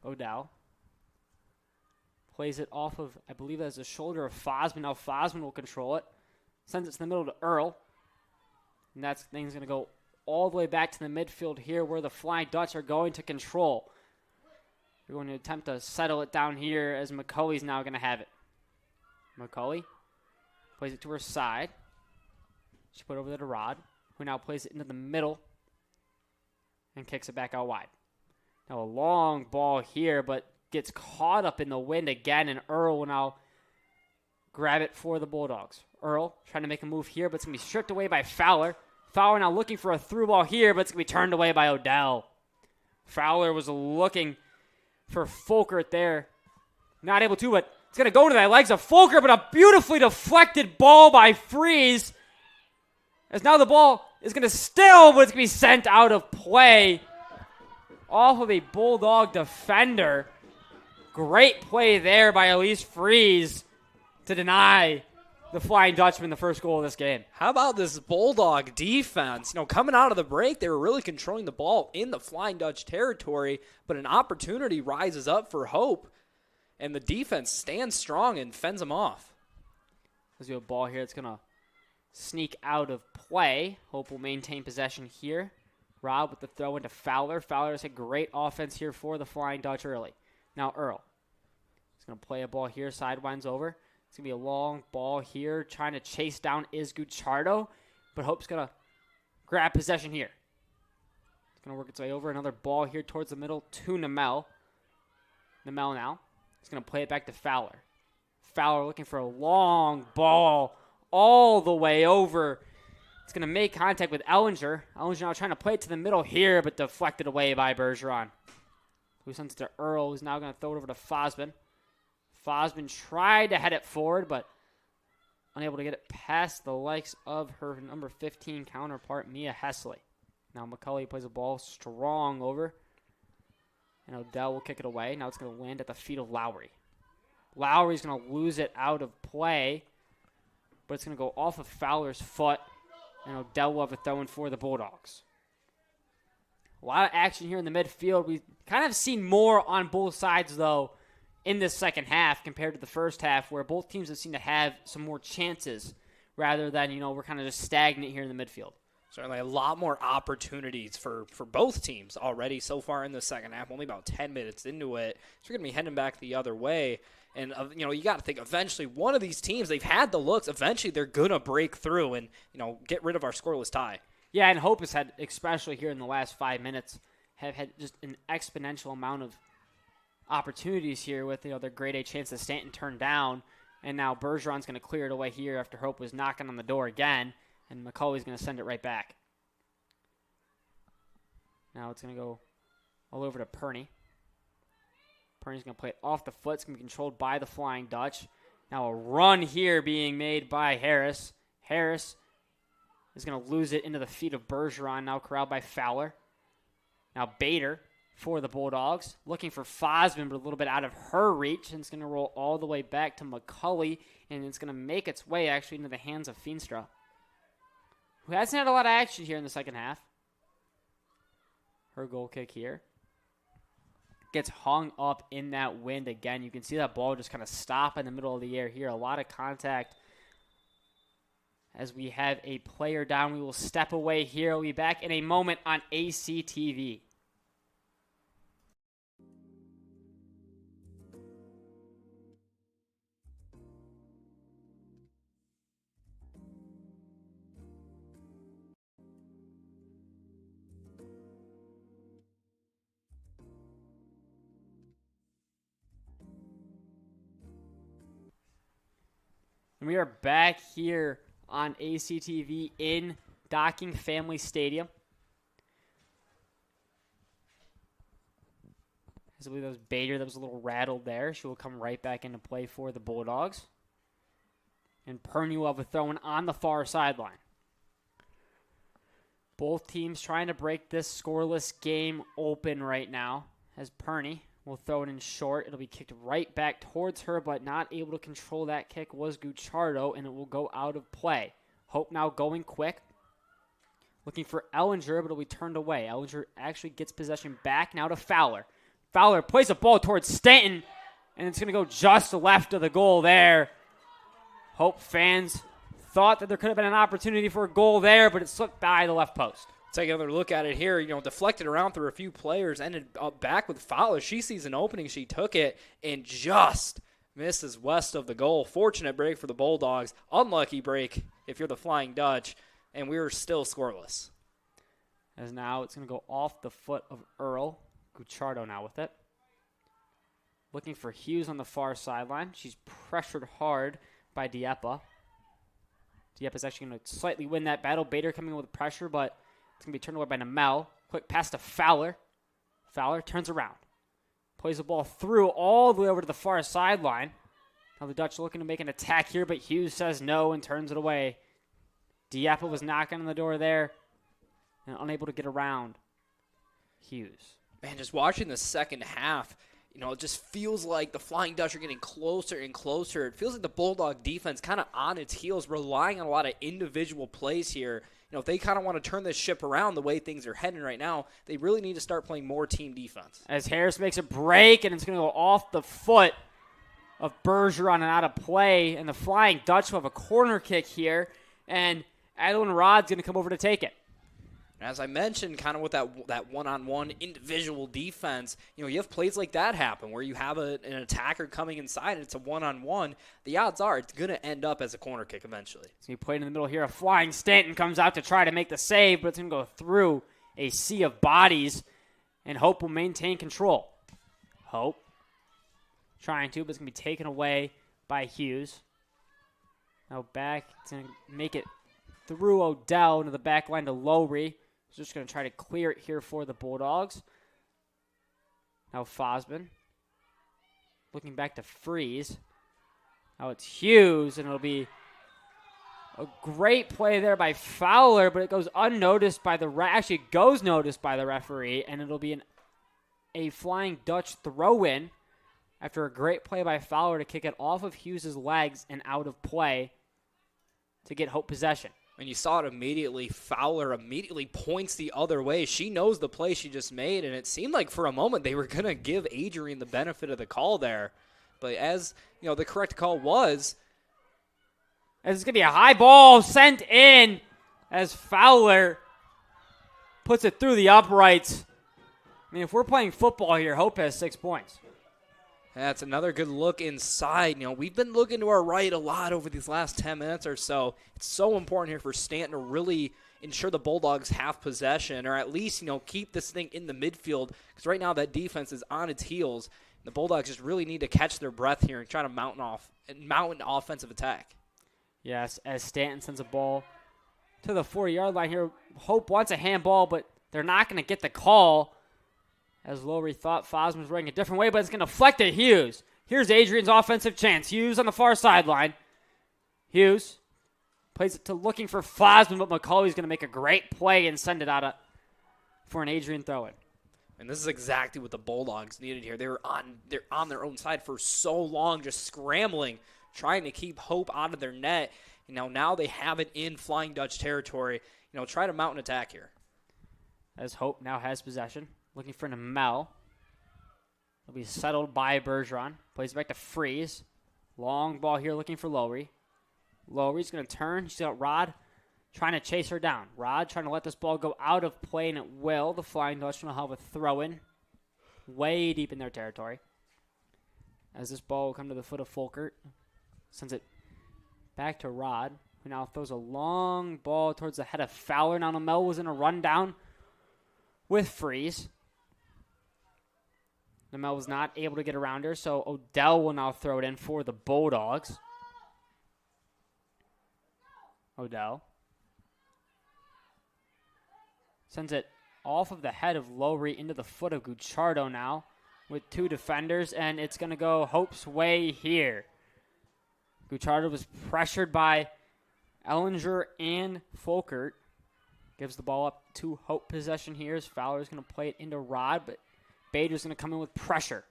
Odell plays it off of, I believe that's the shoulder of Fosman. Now Fosman will control it. Sends it to the middle to Earl. And that thing's going to go all the way back to the midfield here where the Flying Dutch are going to control. They're going to attempt to settle it down here as McCulley's now going to have it. McCulley plays it to her side. She put it over there to Rod, who now plays it into the middle and kicks it back out wide. Now a long ball here, but gets caught up in the wind again, and Earl will now grab it for the Bulldogs. Earl trying to make a move here, but it's going to be stripped away by Fowler. Fowler now looking for a through ball here, but it's going to be turned away by Odell. Fowler was looking for Folkert there. Not able to, but it's going to go to the legs of Folkert, but a beautifully deflected ball by Freeze. As now the ball is going to still, but it's going to be sent out of play off of a Bulldog defender. Great play there by Elise Freeze to deny the Flying Dutchman the first goal of this game. How about this Bulldog defense? Coming out of the break, they were really controlling the ball in the Flying Dutch territory, but an opportunity rises up for Hope, and the defense stands strong and fends them off. There's a ball here that's going to sneak out of play. Hope will maintain possession here. Rob with the throw into Fowler. Fowler has a great offense here for the Flying Dutch early. Now Earl. He's going to play a ball here, sidewinds over. It's going to be a long ball here, trying to chase down Gucciardo, but Hope's going to grab possession here. It's going to work its way over. Another ball here towards the middle to Namel. Namel now. He's going to play it back to Fowler. Fowler looking for a long ball all the way over. It's going to make contact with Ellinger. Ellinger now trying to play it to the middle here, but deflected away by Bergeron, who sends it to Earl, who's now going to throw it over to Fosman. Fosman tried to head it forward, but unable to get it past the likes of her number 15 counterpart, Mia Hesley. Now McCulley plays a ball strong over, and Odell will kick it away. Now it's going to land at the feet of Lowry. Lowry's going to lose it out of play, but it's going to go off of Fowler's foot, and Odell will have a throw-in for the Bulldogs. A lot of action here in the midfield. We've kind of seen more on both sides, though, in this second half compared to the first half, where both teams have seemed to have some more chances rather than, we're kind of just stagnant here in the midfield. Certainly a lot more opportunities for both teams already so far in the second half, only about 10 minutes into it. So we're going to be heading back the other way. And, you got to think eventually one of these teams, they've had the looks. Eventually they're going to break through and, get rid of our scoreless tie. Yeah, and Hope has had, especially here in the last 5 minutes, have had just an exponential amount of opportunities here with, their grade A chance that Stanton turned down. And now Bergeron's going to clear it away here after Hope was knocking on the door again. And McCauley's going to send it right back. Now it's going to go all over to Perney. Perney's going to play it off the foot. It's going to be controlled by the Flying Dutch. Now a run here being made by Harris. Harris is going to lose it into the feet of Bergeron, now corralled by Fowler. Now Bader for the Bulldogs, looking for Fosman, but a little bit out of her reach. And it's going to roll all the way back to McCauley, and it's going to make its way actually into the hands of Feenstra, who hasn't had a lot of action here in the second half. Her goal kick here gets hung up in that wind again. You can see that ball just kind of stop in the middle of the air here. A lot of contact as we have a player down. We will step away here. We'll be back in a moment on ACTV. And we are back here on ACTV in Docking Family Stadium. I believe that was Bader that was a little rattled there. She will come right back into play for the Bulldogs. And Perney will have a throw-in on the far sideline. Both teams trying to break this scoreless game open right now as Perney will throw it in short. It'll be kicked right back towards her, but not able to control that kick was Gucciardo, and it will go out of play. Hope now going quick. Looking for Ellinger, but it'll be turned away. Ellinger actually gets possession back now to Fowler. Fowler plays a ball towards Stanton, and it's going to go just left of the goal there. Hope fans thought that there could have been an opportunity for a goal there, but it slipped by the left post. Take another look at it here. Deflected around through a few players, ended up back with Fowler. She sees an opening. She took it and just misses west of the goal. Fortunate break for the Bulldogs. Unlucky break if you're the Flying Dutch, and we were still scoreless. As now it's going to go off the foot of Earl. Gucciardo now with it. Looking for Hughes on the far sideline. She's pressured hard by Dieppe. Dieppe's actually going to slightly win that battle. Bader coming in with pressure, but it's going to be turned away by Namel. Quick pass to Fowler. Fowler turns around. Plays the ball through all the way over to the far sideline. Now the Dutch looking to make an attack here, but Hughes says no and turns it away. Dieppe was knocking on the door there and unable to get around Hughes. Man, just watching the second half, it just feels like the Flying Dutch are getting closer and closer. It feels like the Bulldog defense kind of on its heels, relying on a lot of individual plays here. If they kind of want to turn this ship around the way things are heading right now, they really need to start playing more team defense. As Harris makes a break, and it's going to go off the foot of Bergeron and out of play. And the Flying Dutch will have a corner kick here, and Adeline Rod's going to come over to take it. As I mentioned, kind of with that one-on-one individual defense, you have plays like that happen where you have an attacker coming inside and it's a one-on-one. The odds are it's going to end up as a corner kick eventually. So he played in the middle here. A flying Stanton comes out to try to make the save, but it's going to go through a sea of bodies, and Hope will maintain control. Hope trying to, but it's going to be taken away by Hughes. Now back, it's going to make it through Odell into the back line to Lowry. He's just going to try to clear it here for the Bulldogs. Now Fosman. Looking back to Freeze. Now it's Hughes, and it'll be a great play there by Fowler, but it goes unnoticed by the actually goes noticed by the referee, and it'll be a Flying Dutch throw-in after a great play by Fowler to kick it off of Hughes' legs and out of play to get Hope possession. And you saw it immediately. Fowler immediately points the other way. She knows the play she just made, and it seemed like for a moment they were going to give Adrian the benefit of the call there. But as, the correct call was. As it's going to be a high ball sent in as Fowler puts it through the uprights. I mean, if we're playing football here, Hope has 6 points. That's another good look inside. We've been looking to our right a lot over these last 10 minutes or so. It's so important here for Stanton to really ensure the Bulldogs have possession, or at least, keep this thing in the midfield, because right now that defense is on its heels. The Bulldogs just really need to catch their breath here and try to mount an offensive attack. Yes, as Stanton sends a ball to the 4-yard line here. Hope wants a handball, but they're not going to get the call. As Lowry thought Fosman was running a different way, but it's going to deflect to Hughes. Here's Adrian's offensive chance. Hughes on the far sideline. Hughes plays it to looking for Fosman, but McCauley's going to make a great play and send it out for an Adrian throw-in. And this is exactly what the Bulldogs needed here. They're on their own side for so long, just scrambling, trying to keep Hope out of their net. And now they have it in Flying Dutch territory. Try to mount an attack here. As Hope now has possession. Looking for Namel. It'll be settled by Bergeron. Plays it back to Freeze. Long ball here looking for Lowry. Lowry's going to turn. She's got Rod trying to chase her down. Rod trying to let this ball go out of play, and it will. The Flying Dutchman will have a throw-in way deep in their territory. As this ball will come to the foot of Folkert. Sends it back to Rod, who now throws a long ball towards the head of Fowler. Now Namel was in a rundown with Freeze. Namel was not able to get around her, so Odell will now throw it in for the Bulldogs. Odell sends it off of the head of Lowry into the foot of Gucciardo now with 2 defenders, and it's going to go Hope's way here. Gucciardo was pressured by Ellinger and Folkert. Gives the ball up to Hope possession here as Fowler's going to play it into Rod, but Bader's going to come in with pressure.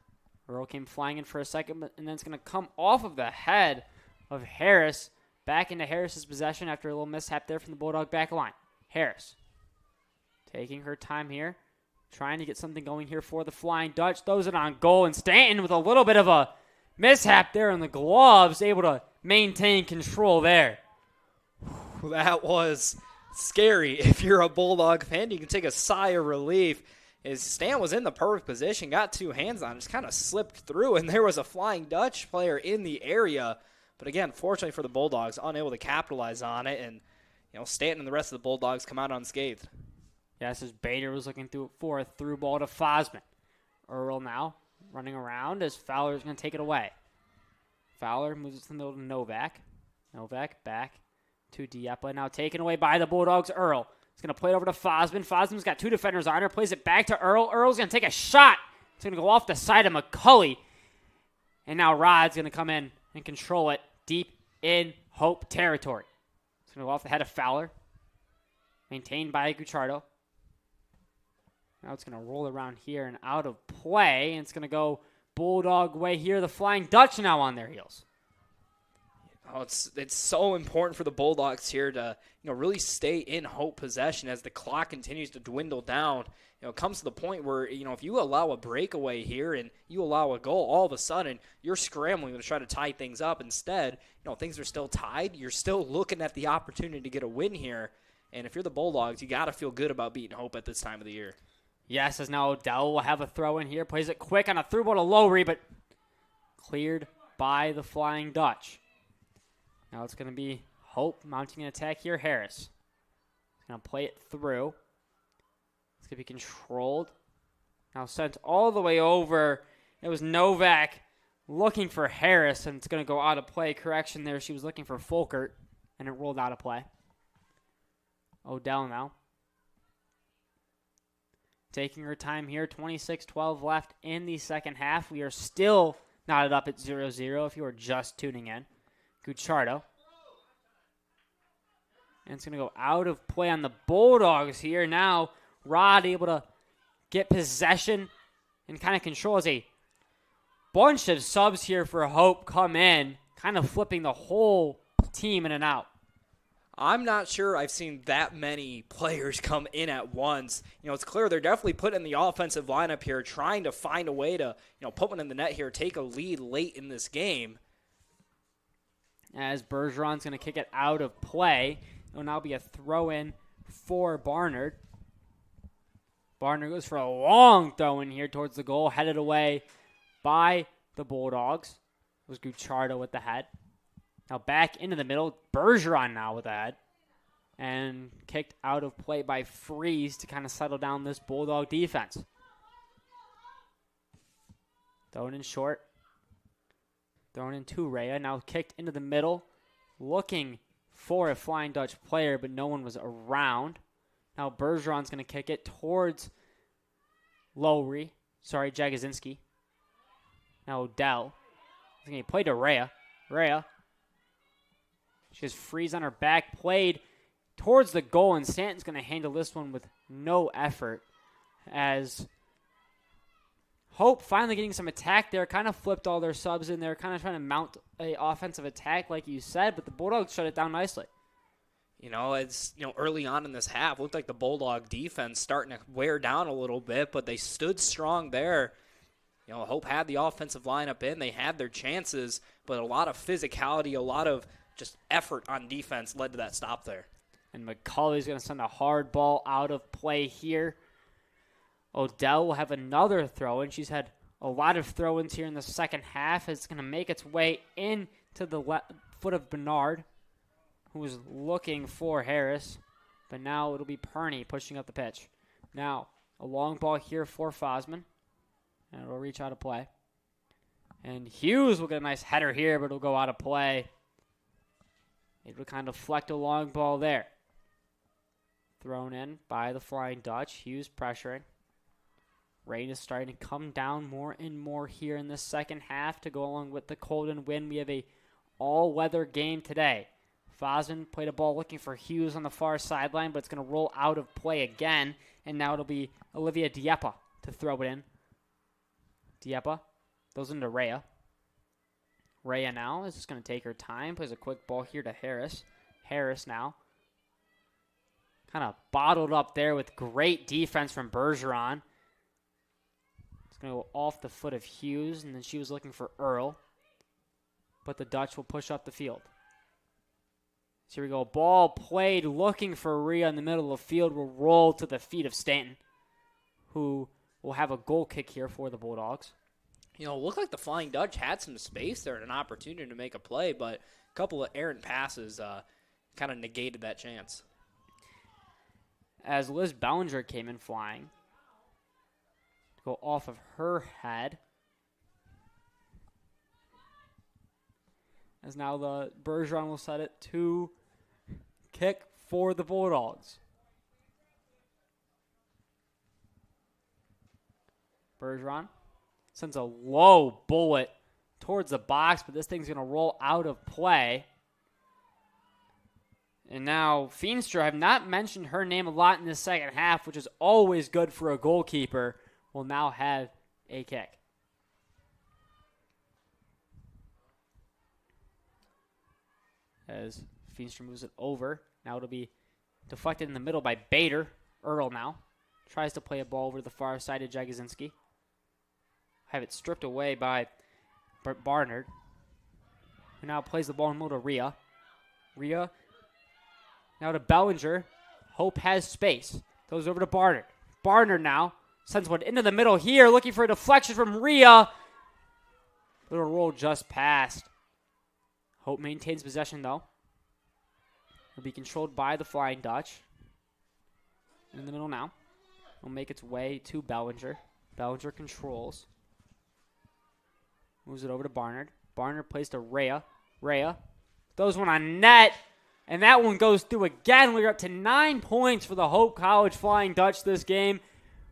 Earl came flying in for a second, and then it's going to come off of the head of Harris back into Harris's possession after a little mishap there from the Bulldog back line. Harris taking her time here, trying to get something going here for the Flying Dutch. Throws it on goal, and Stanton with a little bit of a mishap there in the gloves, able to maintain control there. That was scary. If you're a Bulldog fan, you can take a sigh of relief. As Stan was in the perfect position, got 2 hands on it, just kind of slipped through, and there was a Flying Dutch player in the area. But again, fortunately for the Bulldogs, unable to capitalize on it, and Stanton and the rest of the Bulldogs come out unscathed. Yes, as Bader was looking for a through ball to Fosman. Earl now running around as Fowler's going to take it away. Fowler moves it to the middle to Novak. Novak back to Dieppe. Now taken away by the Bulldogs. Earl is going to play it over to Fosman. Fosman's got 2 defenders on her. Plays it back to Earl. Earl's going to take a shot. It's going to go off the side of McCulley. And now Rod's going to come in and control it deep in Hope territory. It's going to go off the head of Fowler. Maintained by Gucciardo. Now it's going to roll around here and out of play. And it's going to go Bulldog way here. The Flying Dutch now on their heels. Oh, it's so important for the Bulldogs here to really stay in Hope possession as the clock continues to dwindle down. It comes to the point where if you allow a breakaway here and you allow a goal, all of a sudden you're scrambling to try to tie things up. Instead, things are still tied. You're still looking at the opportunity to get a win here. And if you're the Bulldogs, you got to feel good about beating Hope at this time of the year. Yes, as now Odell will have a throw in here. Plays it quick on a through ball to Lowry, but cleared by the Flying Dutch. Now it's going to be Hope mounting an attack here. Harris is going to play it through. It's going to be controlled. Now sent all the way over. It was Novak looking for Harris, and it's going to go out of play. Correction there. She was looking for Folkert, and it rolled out of play. Odell now taking her time here. 26-12 left in the second half. We are still knotted up at 0-0 if you are just tuning in. Gucciardo. And it's going to go out of play on the Bulldogs here. Now, Rod able to get possession and kind of control as a bunch of subs here for Hope come in, kind of flipping the whole team in and out. I'm not sure I've seen that many players come in at once. It's clear they're definitely putting the offensive lineup here, trying to find a way to, put one in the net here, take a lead late in this game. As Bergeron's going to kick it out of play. It will now be a throw-in for Barnard. Barnard goes for a long throw-in here towards the goal, headed away by the Bulldogs. It was Gucciardo with the head. Now back into the middle. Bergeron now with the head. And kicked out of play by Freeze to kind of settle down this Bulldog defense. Thrown in short. Thrown in to Rhea. Now kicked into the middle. Looking for a Flying Dutch player, but no one was around. Now Bergeron's going to kick it towards Jagosinski. Now Odell. He's going to play to Rhea. Rhea. She has Freeze on her back. Played towards the goal, and Stanton's going to handle this one with no effort. As Hope finally getting some attack there. Kind of flipped all their subs in there. Kind of trying to mount an offensive attack like you said, but the Bulldogs shut it down nicely. It's early on in this half, looked like the Bulldog defense starting to wear down a little bit, but they stood strong there. Hope had the offensive lineup in. They had their chances, but a lot of physicality, a lot of just effort on defense led to that stop there. And McCauley's going to send a hard ball out of play here. Odell will have another throw-in. She's had a lot of throw-ins here in the second half. It's going to make its way into the foot of Bernard, who was looking for Harris. But now it'll be Perney pushing up the pitch. Now, a long ball here for Fosman. And it'll reach out of play. And Hughes will get a nice header here, but it'll go out of play. It will kind of deflect a long ball there. Thrown in by the Flying Dutch. Hughes pressuring. Rain is starting to come down more and more here in this second half to go along with the cold and wind. We have a all-weather game today. Fosman played a ball looking for Hughes on the far sideline, but it's going to roll out of play again. And now it'll be Olivia Dieppe to throw it in. Dieppe goes into Rhea. Rhea now is just going to take her time. Plays a quick ball here to Harris. Harris now. Kind of bottled up there with great defense from Bergeron. It's going to go off the foot of Hughes, and then she was looking for Earl. But the Dutch will push up the field. So here we go. Ball played looking for Rhea in the middle of the field. Will roll to the feet of Stanton, who will have a goal kick here for the Bulldogs. It looked like the Flying Dutch had some space there and an opportunity to make a play, but a couple of errant passes kind of negated that chance. As Liz Bellinger came in flying, go off of her head. As now the Bergeron will set it to kick for the Bulldogs. Bergeron sends a low bullet towards the box, but this thing's going to roll out of play. And now Feenstra, I have not mentioned her name a lot in the second half, which is always good for a goalkeeper, will now have a kick. As Feenstra moves it over. Now it'll be deflected in the middle by Bader. Earl now tries to play a ball over to the far side of Jagosinski. Have it stripped away by Barnard, who now plays the ball in the middle to Rhea. Rhea now to Bellinger. Hope has space. Goes over to Barnard. Barnard now sends one into the middle here, looking for a deflection from Rhea. Little roll just past. Hope maintains possession, though. It'll be controlled by the Flying Dutch. In the middle now. Will make its way to Bellinger. Bellinger controls. Moves it over to Barnard. Barnard plays to Rhea. Rhea throws one on net. And that one goes through again. We're up to 9 points for the Hope College Flying Dutch this game.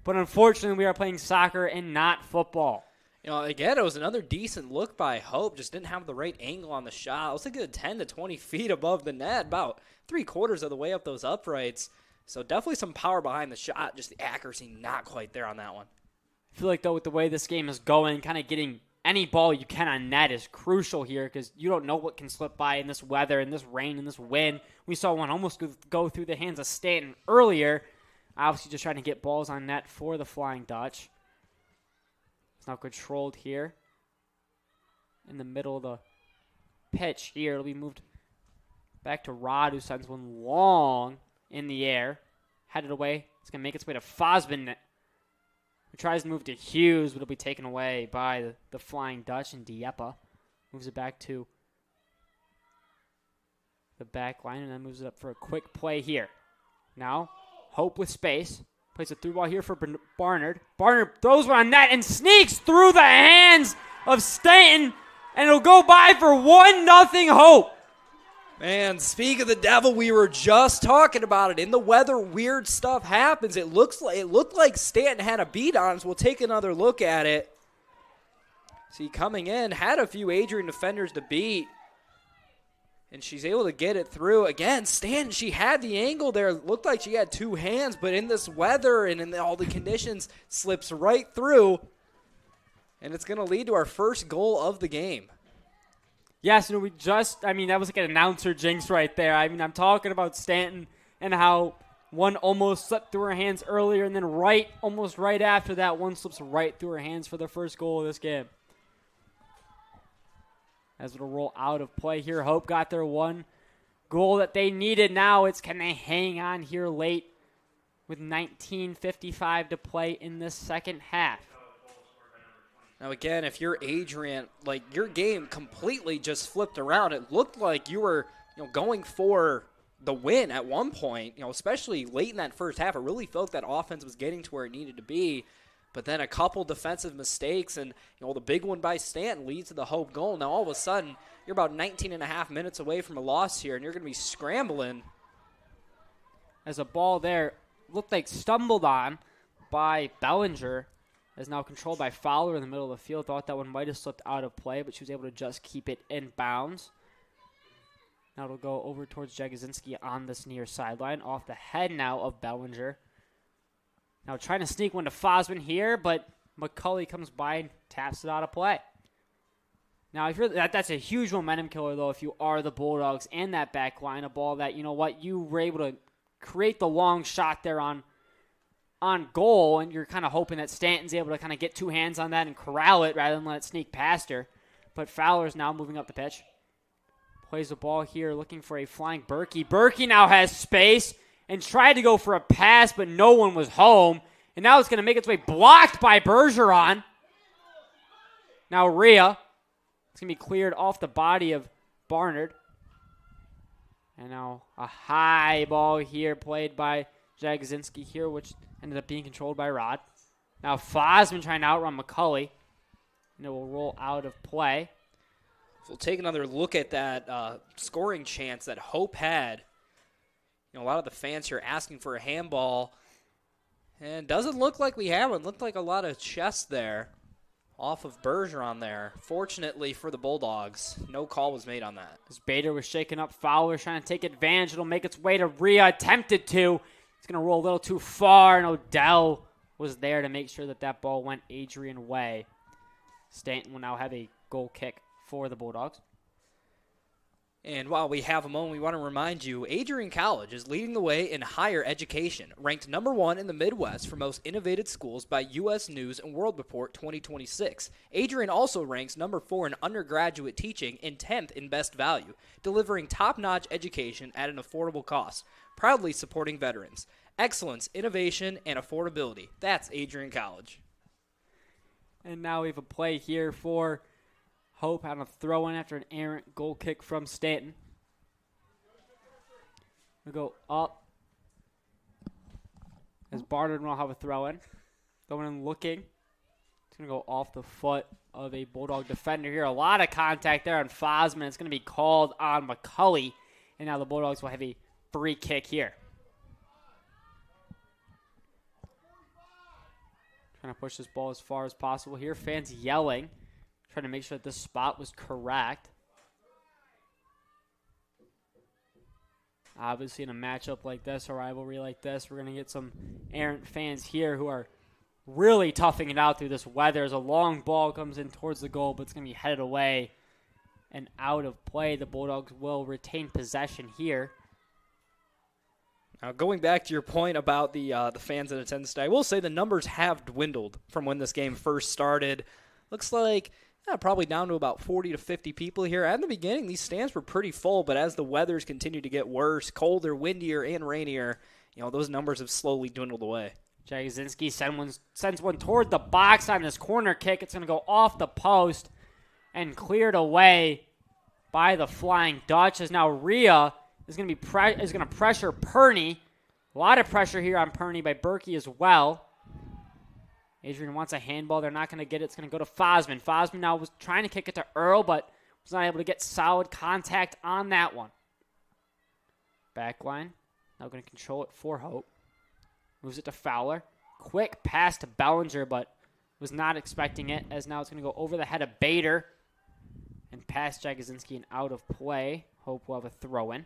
But unfortunately, we are playing soccer and not football. Again, it was another decent look by Hope. Just didn't have the right angle on the shot. It was a good 10 to 20 feet above the net. About 3/4 of the way up those uprights. So definitely some power behind the shot. Just the accuracy not quite there on that one. I feel like, though, with the way this game is going, kind of getting any ball you can on net is crucial here because you don't know what can slip by in this weather, in this rain, in this wind. We saw one almost go through the hands of Stanton earlier. Obviously just trying to get balls on net for the Flying Dutch. It's now controlled here in the middle of the pitch here. It'll be moved back to Rod, who sends one long in the air. Headed away. It's going to make its way to Fosman, who tries to move to Hughes, but it'll be taken away by the Flying Dutch, and Dieppe moves it back to the back line and then moves it up for a quick play here. Now, Hope with space. Plays a through ball here for Barnard. Barnard throws one on net and sneaks through the hands of Stanton, and it'll go by for 1-0 Hope. Man, speak of the devil, we were just talking about it. In the weather, weird stuff happens. It looked like Stanton had a beat on us. We'll take another look at it. See, coming in, had a few Adrian defenders to beat, and she's able to get it through. Again, Stanton, she had the angle there. It looked like she had two hands, but in this weather and in all the conditions, slips right through, and it's going to lead to our first goal of the game. Yes, that was like an announcer jinx right there. I'm talking about Stanton and how one almost slipped through her hands earlier, and then almost right after that, one slips right through her hands for the first goal of this game. As it'll roll out of play here. Hope got their one goal that they needed. Now it's can they hang on here late with 19:55 to play in this second half. Now, again, if you're Adrian, your game completely just flipped around. It looked like you were, going for the win at one point, especially late in that first half. It really felt that offense was getting to where it needed to be. But then a couple defensive mistakes and, the big one by Stanton leads to the Hope goal. Now, all of a sudden, you're about 19 and a half minutes away from a loss here, and you're going to be scrambling. As a ball there looked like stumbled on by Bellinger, is now controlled by Fowler in the middle of the field. Thought that one might have slipped out of play, but she was able to just keep it in bounds. Now it'll go over towards Jagosinski on this near sideline. Off the head now of Bellinger. Now trying to sneak one to Fosman here, but McCulley comes by and taps it out of play. Now, if you're that's a huge momentum killer, though, if you are the Bulldogs and that back line, a ball that, you were able to create the long shot there on goal, and you're kind of hoping that Stanton's able to kind of get two hands on that and corral it rather than let it sneak past her. But Fowler's now moving up the pitch. Plays the ball here, looking for a flying Berkey. Berkey now has space and tried to go for a pass, but no one was home. And now it's going to make its way blocked by Bergeron. Now Rhea. It's going to be cleared off the body of Barnard. And now a high ball here played by Jagosinski here, which ended up being controlled by Rod. Now Fosman trying to outrun McCulley. And it will roll out of play. So we'll take another look at that scoring chance that Hope had. A lot of the fans here asking for a handball. And doesn't look like we have one. Looked like a lot of chest there off of Bergeron there. Fortunately for the Bulldogs, no call was made on that. As Bader was shaking up, Fowler trying to take advantage. It'll make its way to Rhea. Attempted to. It's going to roll a little too far, and Odell was there to make sure that ball went Adrian way. Stanton will now have a goal kick for the Bulldogs. And while we have a moment, we want to remind you, Adrian College is leading the way in higher education, ranked #1 in the Midwest for most innovative schools by U.S. News and World Report 2026. Adrian also ranks #4 in undergraduate teaching and 10th in best value, delivering top-notch education at an affordable cost, proudly supporting veterans. Excellence, innovation, and affordability. That's Adrian College. And now we have a play here for Hope on a throw-in after an errant goal kick from Stanton. We'll go up as Barnard will have a throw-in. Going in looking. It's going to go off the foot of a Bulldog defender here. A lot of contact there on Fosman. It's going to be called on McCulley. And now the Bulldogs will have a free kick here. Trying to push this ball as far as possible here. Fans yelling. Trying to make sure that this spot was correct. Obviously, in a matchup like this, a rivalry like this, we're going to get some errant fans here who are really toughing it out through this weather as a long ball comes in towards the goal, but it's going to be headed away and out of play. The Bulldogs will retain possession here. Now, going back to your point about the fans in attendance today, I will say the numbers have dwindled from when this game first started. Looks like probably down to about 40 to 50 people here. At the beginning, these stands were pretty full, but as the weather's continued to get worse, colder, windier, and rainier, those numbers have slowly dwindled away. Jagosinski sends one toward the box on this corner kick. It's going to go off the post and cleared away by the Flying Dutch, as now Rhea is going to pressure Perney. A lot of pressure here on Perney by Berkey as well. Adrian wants a handball. They're not going to get it. It's going to go to Fosman. Fosman now was trying to kick it to Earl, but was not able to get solid contact on that one. Backline. Now going to control it for Hope. Moves it to Fowler. Quick pass to Bellinger, but was not expecting it, as now it's going to go over the head of Bader and past Jagosinski and out of play. Hope will have a throw-in.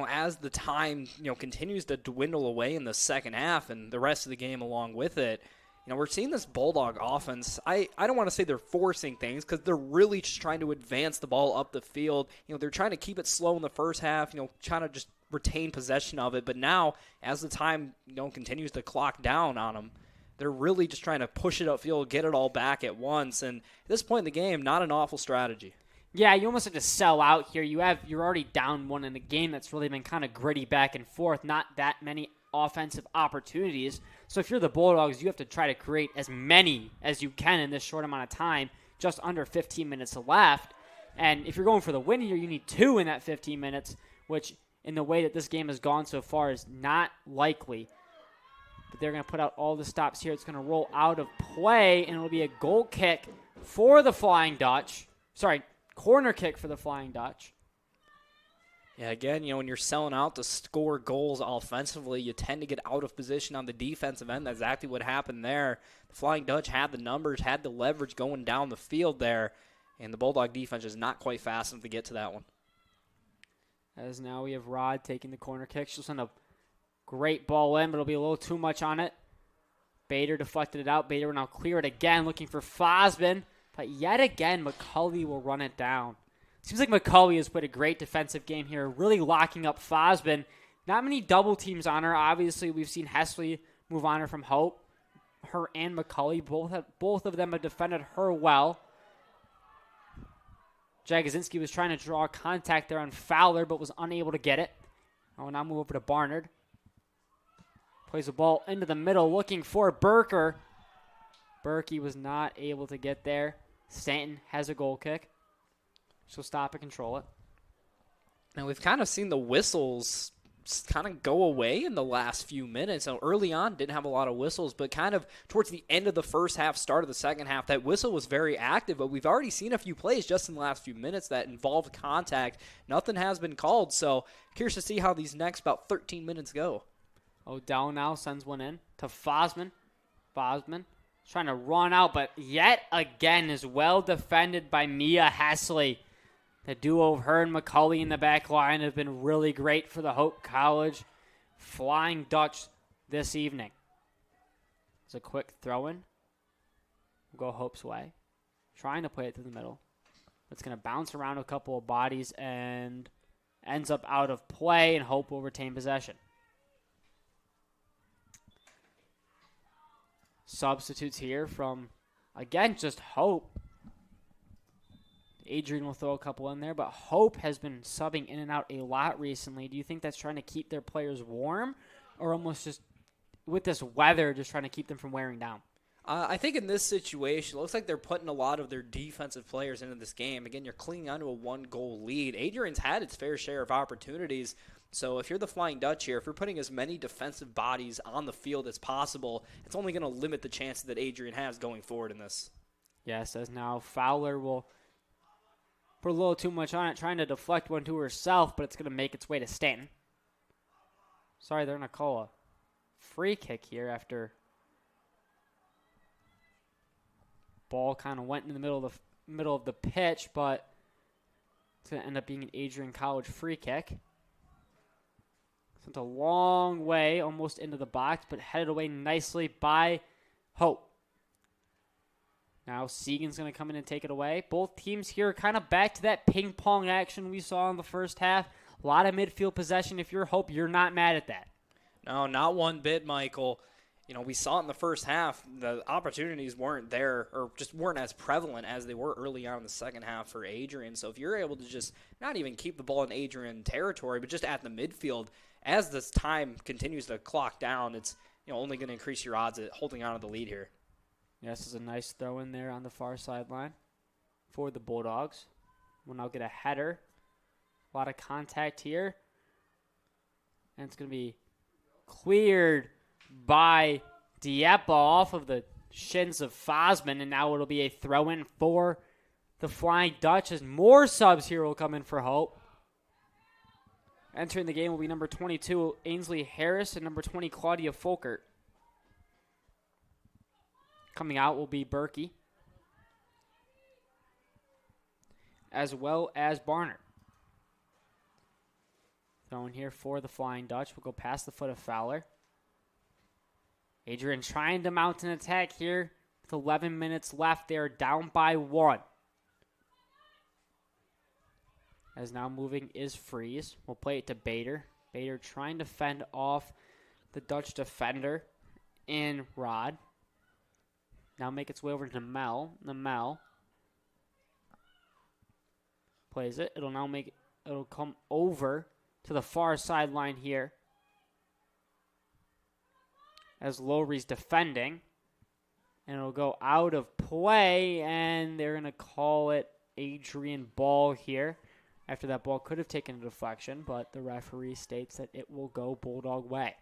As the time, continues to dwindle away in the second half and the rest of the game along with it, we're seeing this Bulldog offense. I don't want to say they're forcing things because they're really just trying to advance the ball up the field. They're trying to keep it slow in the first half, trying to just retain possession of it. But now, as the time, continues to clock down on them, they're really just trying to push it upfield, get it all back at once. And at this point in the game, not an awful strategy. Yeah, you almost have to sell out here. You're already down one in a game that's really been kind of gritty back and forth. Not that many offensive opportunities. So if you're the Bulldogs, you have to try to create as many as you can in this short amount of time, just under 15 minutes left. And if you're going for the win here, you need 2 in that 15 minutes, which in the way that this game has gone so far is not likely. But they're going to put out all the stops here. It's going to roll out of play, and it'll be a goal kick for the Flying Dutch. Corner kick for the Flying Dutch. Yeah, again, when you're selling out to score goals offensively, you tend to get out of position on the defensive end. That's exactly what happened there. The Flying Dutch had the numbers, had the leverage going down the field there, and the Bulldog defense is not quite fast enough to get to that one. As now we have Rod taking the corner kick. She'll send a great ball in, but it'll be a little too much on it. Bader deflected it out. Bader will now clear it again, looking for Fosman. But yet again, McCulley will run it down. Seems like McCulley has played a great defensive game here, really locking up Fosman. Not many double teams on her. Obviously, we've seen Hesley move on her from Hope. Her and McCulley, both of them have defended her well. Jagosinski was trying to draw contact there on Fowler, but was unable to get it. I'll now move over to Barnard. Plays the ball into the middle, looking for Berker. Berkey was not able to get there. Stanton has a goal kick. She'll stop and control it. Now, we've kind of seen the whistles kind of go away in the last few minutes. Now, early on, didn't have a lot of whistles, but kind of towards the end of the first half, start of the second half, that whistle was very active, but we've already seen a few plays just in the last few minutes that involved contact. Nothing has been called, so curious to see how these next about 13 minutes go. Odell now sends one in to Fosman. Fosman trying to run out, but yet again is well defended by Mia Hesley. The duo of her and McCulley in the back line have been really great for the Hope College Flying Dutch this evening. It's a quick throw-in. We'll go Hope's way. Trying to play it through the middle. It's going to bounce around a couple of bodies and ends up out of play, and Hope will retain possession. Substitutes here from, again, just Hope. Adrian will throw a couple in there, but Hope has been subbing in and out a lot recently. Do you think that's trying to keep their players warm, or almost just with this weather, just trying to keep them from wearing down? I think in this situation, it looks like they're putting a lot of their defensive players into this game. Again, you're clinging onto a 1-goal lead. Adrian's had its fair share of opportunities. So if you're the Flying Dutch here, if you're putting as many defensive bodies on the field as possible, it's only going to limit the chances that Adrian has going forward in this. Yes, as now Fowler will put a little too much on it, trying to deflect one to herself, but it's going to make its way to Stanton. Sorry, they're going to call a free kick here after ball kind of went in the middle of the pitch, but it's going to end up being an Adrian College free kick. Sent a long way, almost into the box, but headed away nicely by Hope. Now Segan's going to come in and take it away. Both teams here are kind of back to that ping pong action we saw in the first half. A lot of midfield possession. If you're Hope, you're not mad at that. No, not one bit, Michael. We saw it in the first half. The opportunities weren't there, or just weren't as prevalent as they were early on in the second half for Adrian. So if you're able to just not even keep the ball in Adrian territory, but just at the midfield, as this time continues to clock down, it's only going to increase your odds at holding on to the lead here. Yes, this is a nice throw in there on the far sideline for the Bulldogs. We'll now get a header. A lot of contact here. And it's going to be cleared by Dieppe off of the shins of Fosman, and now it'll be a throw-in for the Flying Dutch as more subs here will come in for Hope. Entering the game will be number 22, Ainsley Harris, and number 20, Claudia Folkert. Coming out will be Berkey, as well as Barnard. Thrown here for the Flying Dutch. We'll go past the foot of Fowler. Adrian trying to mount an attack here with 11 minutes left. They're down by 1. As now moving is Freeze. We'll play it to Bader. Bader trying to fend off the Dutch defender in Rod. Now make its way over to Mel. Mel plays it. It'll come over to the far sideline here as Lowry's defending. And it'll go out of play, and they're going to call it Adrian ball here. After that ball could have taken a deflection, but the referee states that it will go Bulldog way.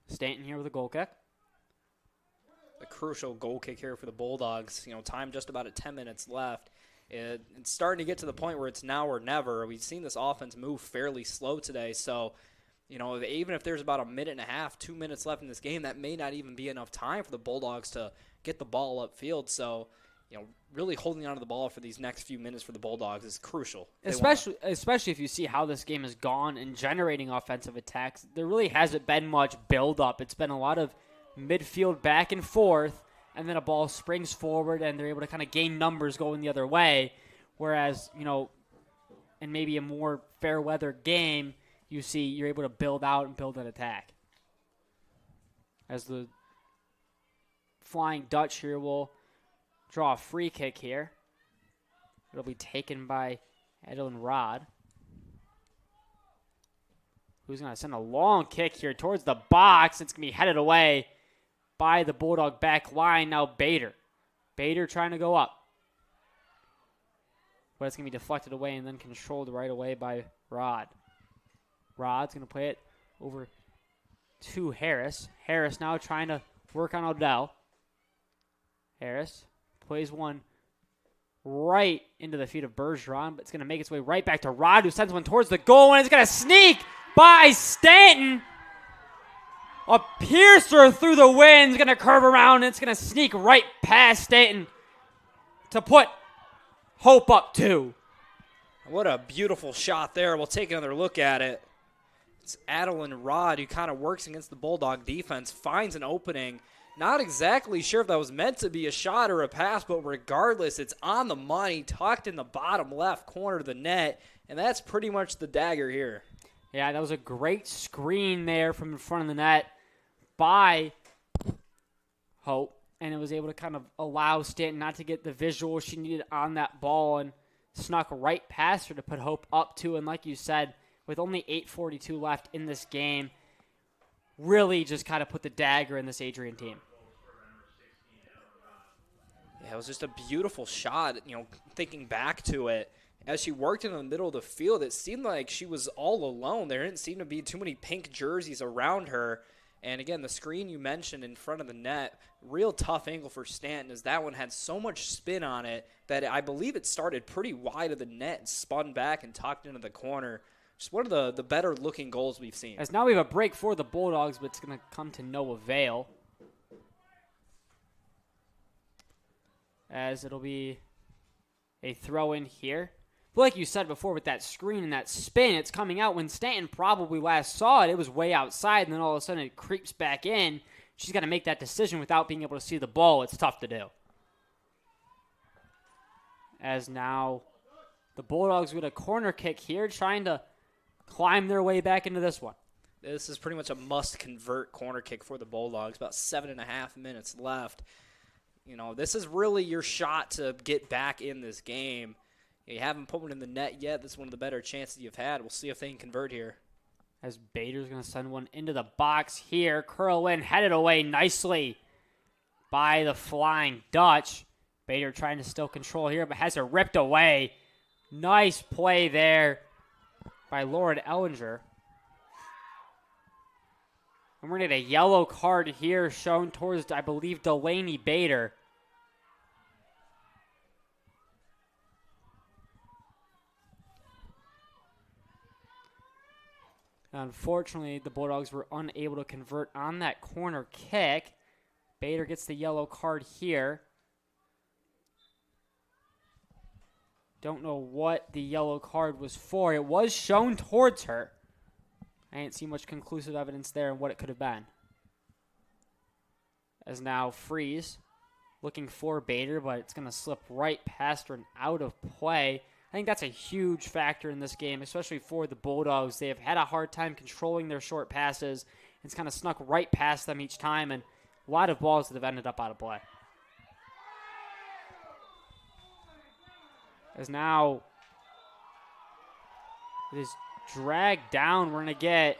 Stanton here with a goal kick. A crucial goal kick here for the Bulldogs. Time just about at 10 minutes left. It's starting to get to the point where it's now or never. We've seen this offense move fairly slow today, so even if there's about a minute and a half, 2 minutes left in this game, that may not even be enough time for the Bulldogs to get the ball upfield. So, really holding on to the ball for these next few minutes for the Bulldogs is crucial. Especially if you see how this game has gone in generating offensive attacks. There really hasn't been much build-up. It's been a lot of midfield back and forth, and then a ball springs forward, and they're able to kind of gain numbers going the other way. Whereas, in maybe a more fair-weather game, you're able to build out and build an attack. As the Flying Dutch here will draw a free kick here. It'll be taken by Edelin Rod, who's going to send a long kick here towards the box. It's going to be headed away by the Bulldog back line. Now Bader. Bader trying to go up. But it's going to be deflected away and then controlled right away by Rod. Rod's going to play it over to Harris. Harris now trying to work on Odell. Harris plays one right into the feet of Bergeron, but it's going to make its way right back to Rod, who sends one towards the goal, and it's going to sneak by Stanton. A piercer through the wind. It's going to curve around, and it's going to sneak right past Stanton to put Hope up 2. What a beautiful shot there. We'll take another look at it. It's Adeline Rod who kind of works against the Bulldog defense, finds an opening. Not exactly sure if that was meant to be a shot or a pass, but regardless, it's on the money, tucked in the bottom left corner of the net, and that's pretty much the dagger here. Yeah, that was a great screen there from in front of the net by Hope, and it was able to kind of allow Stanton not to get the visual she needed on that ball and snuck right past her to put Hope up 2. And like you said, with only 8:42 left in this game, really just kind of put the dagger in this Adrian team. Yeah, it was just a beautiful shot. Thinking back to it, as she worked in the middle of the field, it seemed like she was all alone. There didn't seem to be too many pink jerseys around her. And again, the screen you mentioned in front of the net, real tough angle for Stanton, as that one had so much spin on it that I believe it started pretty wide of the net and spun back and tucked into the corner. Just one of the better looking goals we've seen. As now we have a break for the Bulldogs, but it's going to come to no avail. As it'll be a throw in here. But like you said before, with that screen and that spin, it's coming out. When Stanton probably last saw it, it was way outside, and then all of a sudden it creeps back in. she's got to make that decision without being able to see the ball. It's tough to do. As now the Bulldogs with a corner kick here, trying to climb their way back into this one. This is pretty much a must-convert corner kick for the Bulldogs. About 7.5 minutes left. You know, this is really your shot to get back in this game. You haven't put one in the net yet. This is one of the better chances you've had. We'll see if they can convert here. As Bader's going to send one into the box here. Curl in, headed away nicely by the Flying Dutch. Bader trying to still control here, but has it ripped away. Nice play there by Lauren Ellinger. And we're going to get a yellow card here shown towards, I believe, Delaney Bader. Unfortunately, the Bulldogs were unable to convert on that corner kick. Bader gets the yellow card here. Don't know what the yellow card was for. It was shown towards her. I didn't see much conclusive evidence there on what it could have been. As now Freeze looking for Bader, but it's going to slip right past her and out of play. I think that's a huge factor in this game, especially for the Bulldogs. They have had a hard time controlling their short passes. It's kind of snuck right past them each time, and a lot of balls that have ended up out of play. As now it is dragged down. We're going to get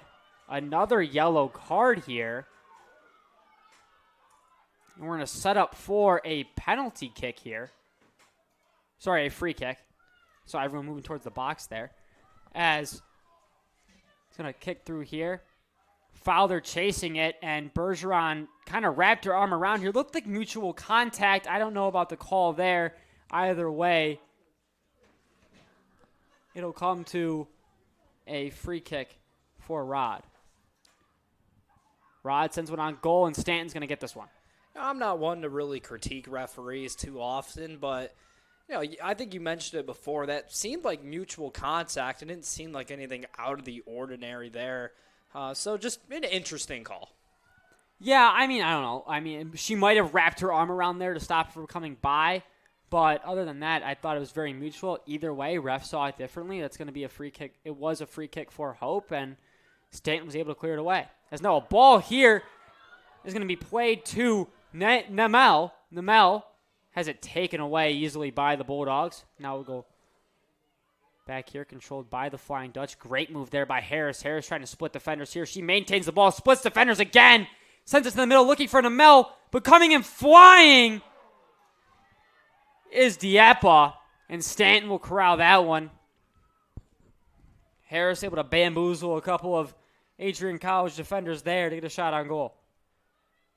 another yellow card here. And we're going to set up for a penalty kick here. Sorry, a free kick. So everyone moving towards the box there. As it's going to kick through here. Fowler chasing it, and Bergeron kind of wrapped her arm around here. Looked like mutual contact. I don't know about the call there. Either way, it'll come to a free kick for Rod. Rod sends one on goal, and Stanton's going to get this one. I'm not one to really critique referees too often, but you know, I think you mentioned it before. That seemed like mutual contact. It didn't seem like anything out of the ordinary there. So just an interesting call. Yeah, I mean, I don't know. I mean, she might have wrapped her arm around there to stop her from coming by. But other than that, I thought it was very mutual. Either way, ref saw it differently. That's going to be a free kick. It was a free kick for Hope, and Stanton was able to clear it away. As now a ball here is going to be played to Nemel. Nemel has it taken away easily by the Bulldogs. Now we'll go back here, controlled by the Flying Dutch. Great move there by Harris. Harris trying to split defenders here. She maintains the ball, splits defenders again. Sends it to the middle, looking for Nemel, but coming and flying is Dieppe, and Stanton will corral that one. Harris able to bamboozle a couple of Adrian College defenders there to get a shot on goal.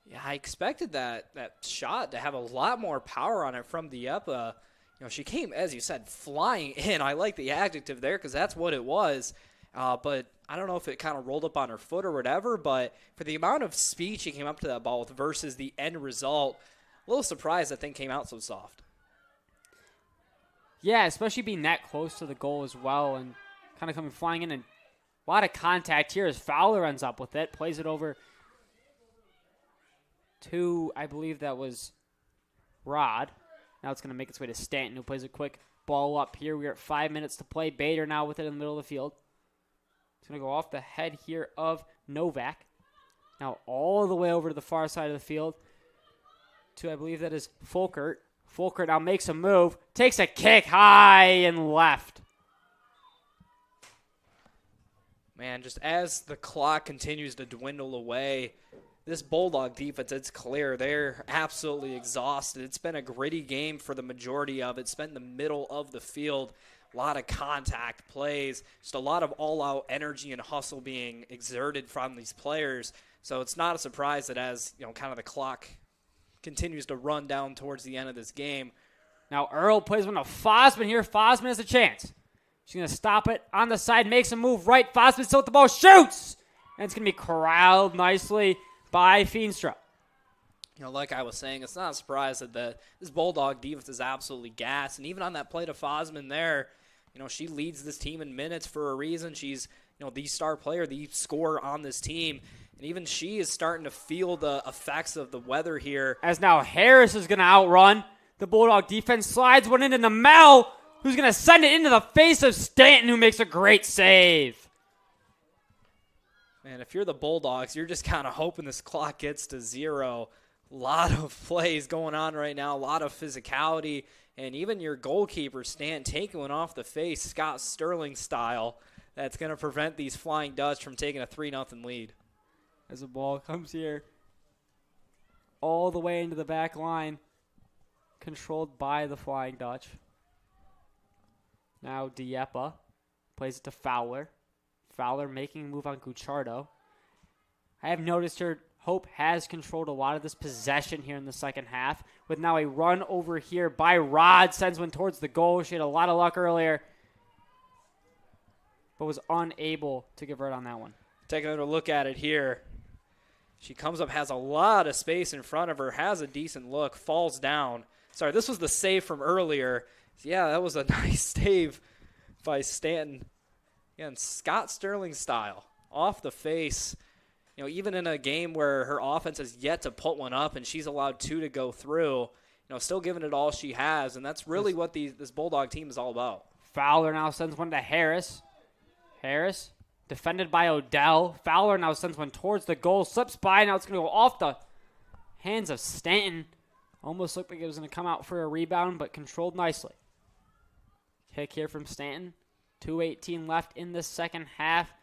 Yeah, I expected that shot to have a lot more power on it from Dieppe. You know, she came, as you said, flying in. I like the adjective there because that's what it was. But I don't know if it kind of rolled up on her foot or whatever, but for the amount of speed she came up to that ball with versus the end result, a little surprised that thing came out so soft. Yeah, especially being that close to the goal as well and kind of coming flying in. And a lot of contact here as Fowler ends up with it. Plays it over to, I believe that was Rod. Now it's going to make its way to Stanton, who plays a quick ball up here. We're at 5 minutes to play. Bader now with it in the middle of the field. It's going to go off the head here of Novak. Now all the way over to the far side of the field to, I believe that is Folkert. Folkert now makes a move, takes a kick high and left. Man, just as the clock continues to dwindle away, this Bulldog defense, it's clear. They're absolutely exhausted. It's been a gritty game for the majority of it. It's been in the middle of the field. A lot of contact plays, just a lot of all-out energy and hustle being exerted from these players. So it's not a surprise that as, you know, kind of the clock continues to run down towards the end of this game. Now Earl plays one to Fosman here. Fosman has a chance. She's going to stop it on the side, makes a move right. Fosman still with the ball, shoots! And it's going to be corralled nicely by Feenstra. You know, like I was saying, it's not a surprise that this Bulldog defense is absolutely gassed. And even on that play to Fosman there, you know, she leads this team in minutes for a reason. She's, you know, the star player, the scorer on this team. And even she is starting to feel the effects of the weather here. As now Harris is going to outrun. The Bulldog defense slides one into Mel, who's going to send it into the face of Stanton, who makes a great save. Man, if you're the Bulldogs, you're just kind of hoping this clock gets to 0. A lot of plays going on right now, a lot of physicality, and even your goalkeeper, Stanton, taking one off the face, Scott Sterling style, that's going to prevent these Flying Dutch from taking a 3-0 lead. As the ball comes here all the way into the back line, controlled by the Flying Dutch. Now Dieppe plays it to Fowler. Fowler making a move on Gucciardo. I have noticed here Hope has controlled a lot of this possession here in the second half, with now a run over here by Rod, sends one towards the goal. She had a lot of luck earlier, but was unable to convert on that one. Take another look at it here. She comes up, has a lot of space in front of her, has a decent look, falls down. Sorry, this was the save from earlier. Yeah, that was a nice save by Stanton. Again, Scott Sterling style, off the face. You know, even in a game where her offense has yet to put one up and she's allowed 2 to go through, you know, still giving it all she has, and that's really what this Bulldog team is all about. Fowler now sends one to Harris. Harris, defended by Odell. Fowler now sends one towards the goal, slips by, now it's going to go off the hands of Stanton. Almost looked like it was going to come out for a rebound, but controlled nicely. Kick here from Stanton. 2:18 left in the second half.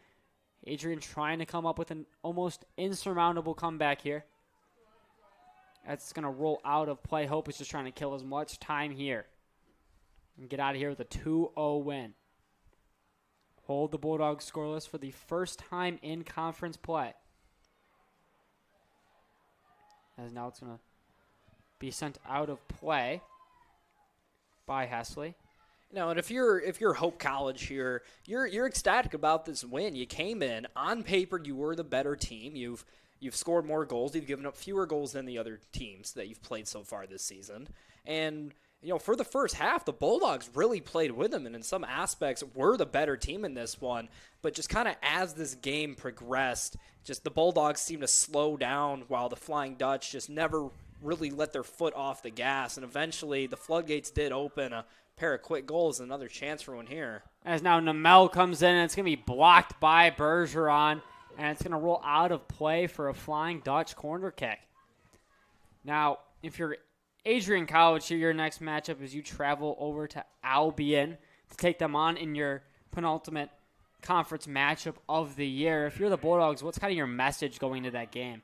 Adrian trying to come up with an almost insurmountable comeback here. That's going to roll out of play. Hope is just trying to kill as much time here and get out of here with a 2-0 win. Hold the Bulldogs scoreless for the first time in conference play. As now it's going to be sent out of play by Hesley. No, and if you're Hope College here, you're ecstatic about this win. You came in on paper, you were the better team. You've scored more goals. You've given up fewer goals than the other teams that you've played so far this season. And you know, for the first half, the Bulldogs really played with them, and in some aspects were the better team in this one. But just kind of as this game progressed, just the Bulldogs seemed to slow down while the Flying Dutch just never really let their foot off the gas. And eventually, the floodgates did open. A pair of quick goals, another chance for one here. As now Namel comes in, and it's going to be blocked by Bergeron, and it's going to roll out of play for a Flying Dutch corner kick. Now, if you're Adrian College here, your next matchup is you travel over to Albion to take them on in your penultimate conference matchup of the year. If you're the Bulldogs, what's kind of your message going into that game?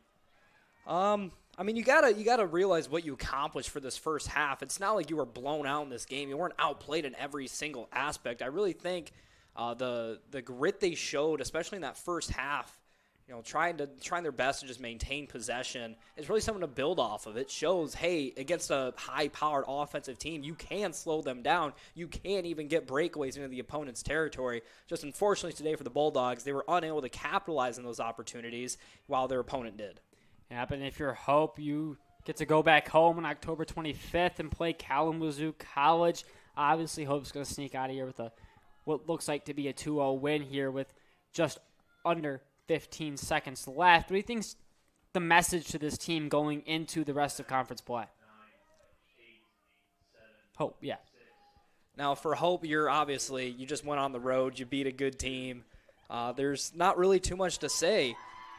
I mean, you gotta realize what you accomplished for this first half. It's not like you were blown out in this game. You weren't outplayed in every single aspect. I really think the grit they showed, especially in that first half, you know, trying their best to just maintain possession, is really something to build off of. It shows, hey, against a high-powered offensive team, you can slow them down. You can even get breakaways into the opponent's territory. Just unfortunately today for the Bulldogs, they were unable to capitalize on those opportunities while their opponent did. Yeah, but if you're Hope, you get to go back home on October 25th and play Kalamazoo College. Obviously, Hope's going to sneak out of here with what looks like to be a 2-0 win here with just under 15 seconds left. What do you think's the message to this team going into the rest of conference play? Hope, yeah. Now, for Hope, you just went on the road. You beat a good team. There's not really too much to say.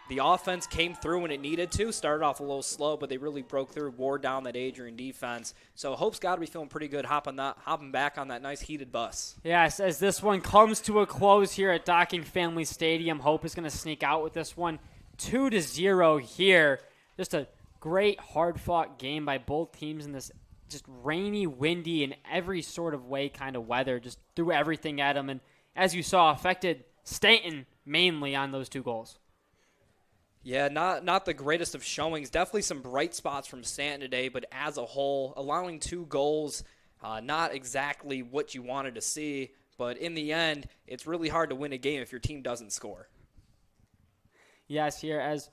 The offense came through when it needed to. Started off a little slow, but they really broke through, wore down that Adrian defense. So Hope's got to be feeling pretty good hopping back on that nice heated bus. Yes, as this one comes to a close here at Docking Family Stadium, Hope is going to sneak out with this one 2-0 here. Just a great, hard-fought game by both teams in this just rainy, windy, and every sort of way kind of weather. Just threw everything at them, and as you saw, affected Stanton mainly on those 2 goals. Yeah, not the greatest of showings. Definitely some bright spots from Stanton today, but as a whole, allowing 2 goals, not exactly what you wanted to see. But in the end, it's really hard to win a game if your team doesn't score. Yes, here as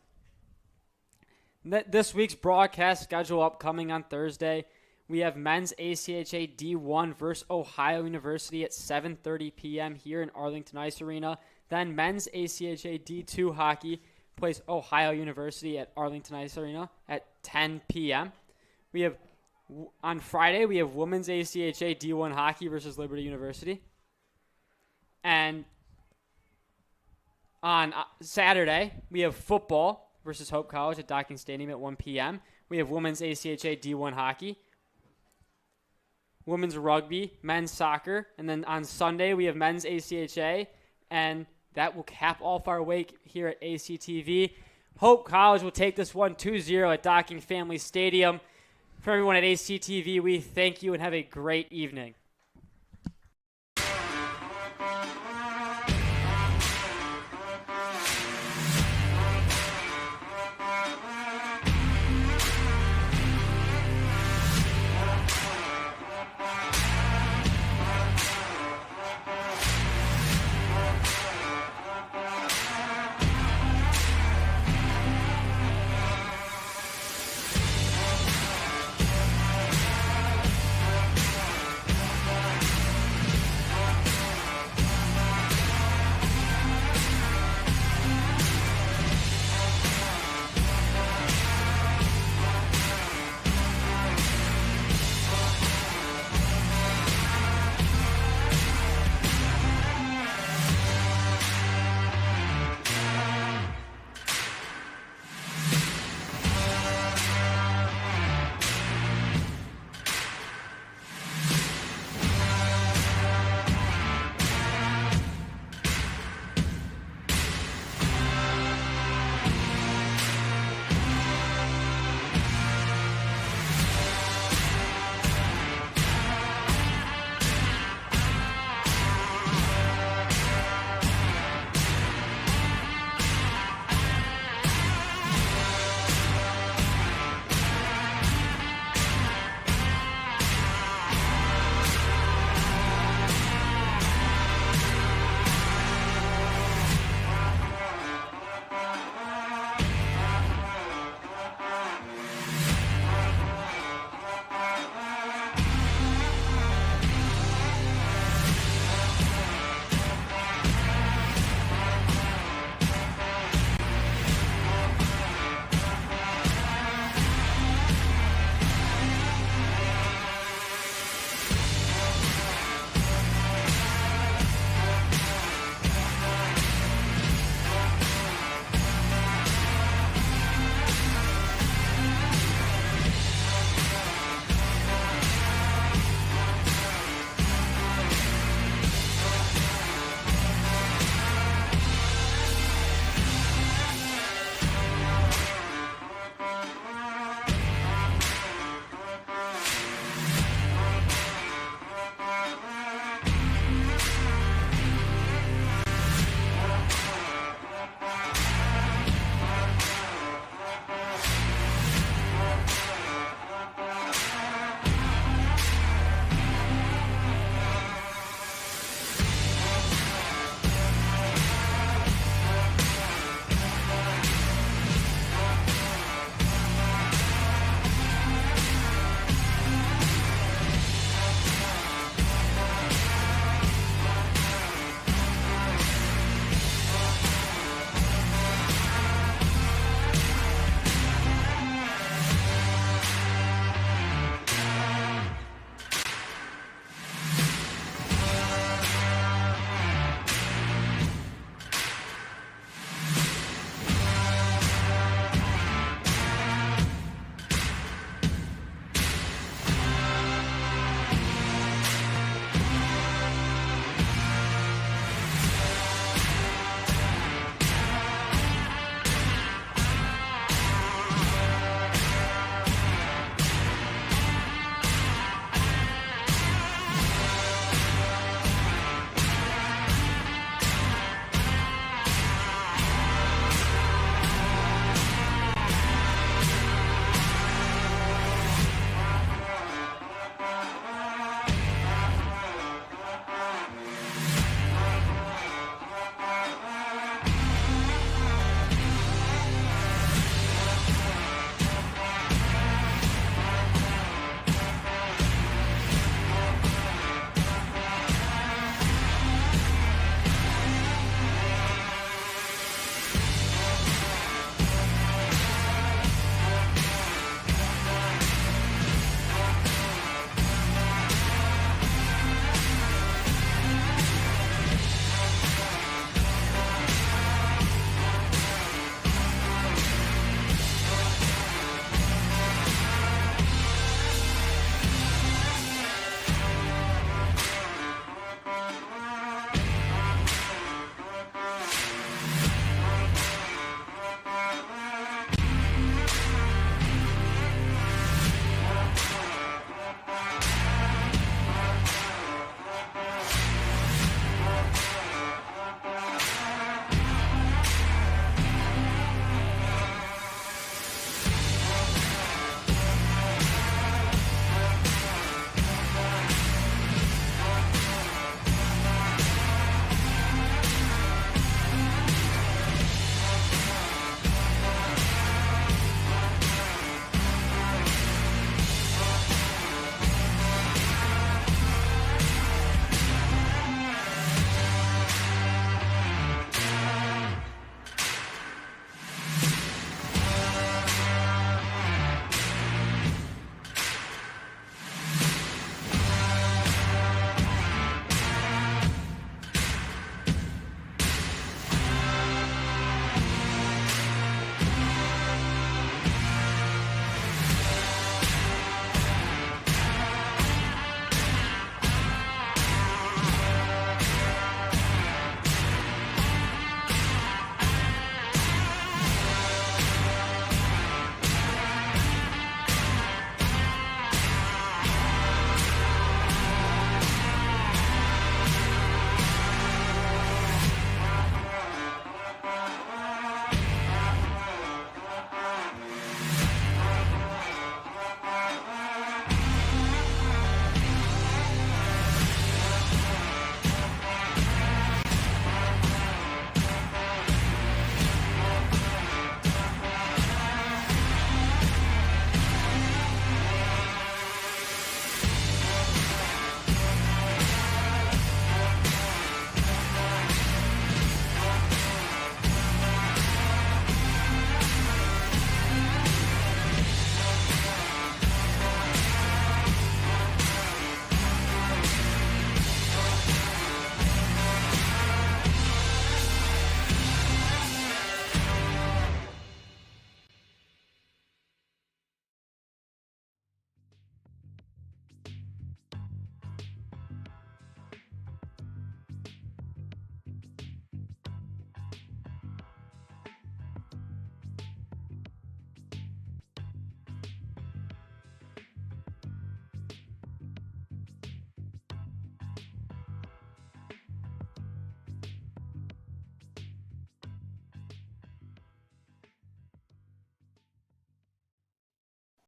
this week's broadcast schedule upcoming on Thursday, we have men's ACHA D1 versus Ohio University at 7:30 p.m. here in Arlington Ice Arena. Then men's ACHA D2 hockey plays Ohio University at Arlington Ice Arena at 10 p.m. We have on Friday, we have women's ACHA D1 hockey versus Liberty University. And on Saturday, we have football versus Hope College at Docking Stadium at 1 p.m. We have women's ACHA D1 hockey, women's rugby, men's soccer, and then on Sunday, we have men's ACHA, and that will cap all of our week here at ACTV. Hope College will take this one 2-0 at Docking Family Stadium. For everyone at ACTV, we thank you and have a great evening.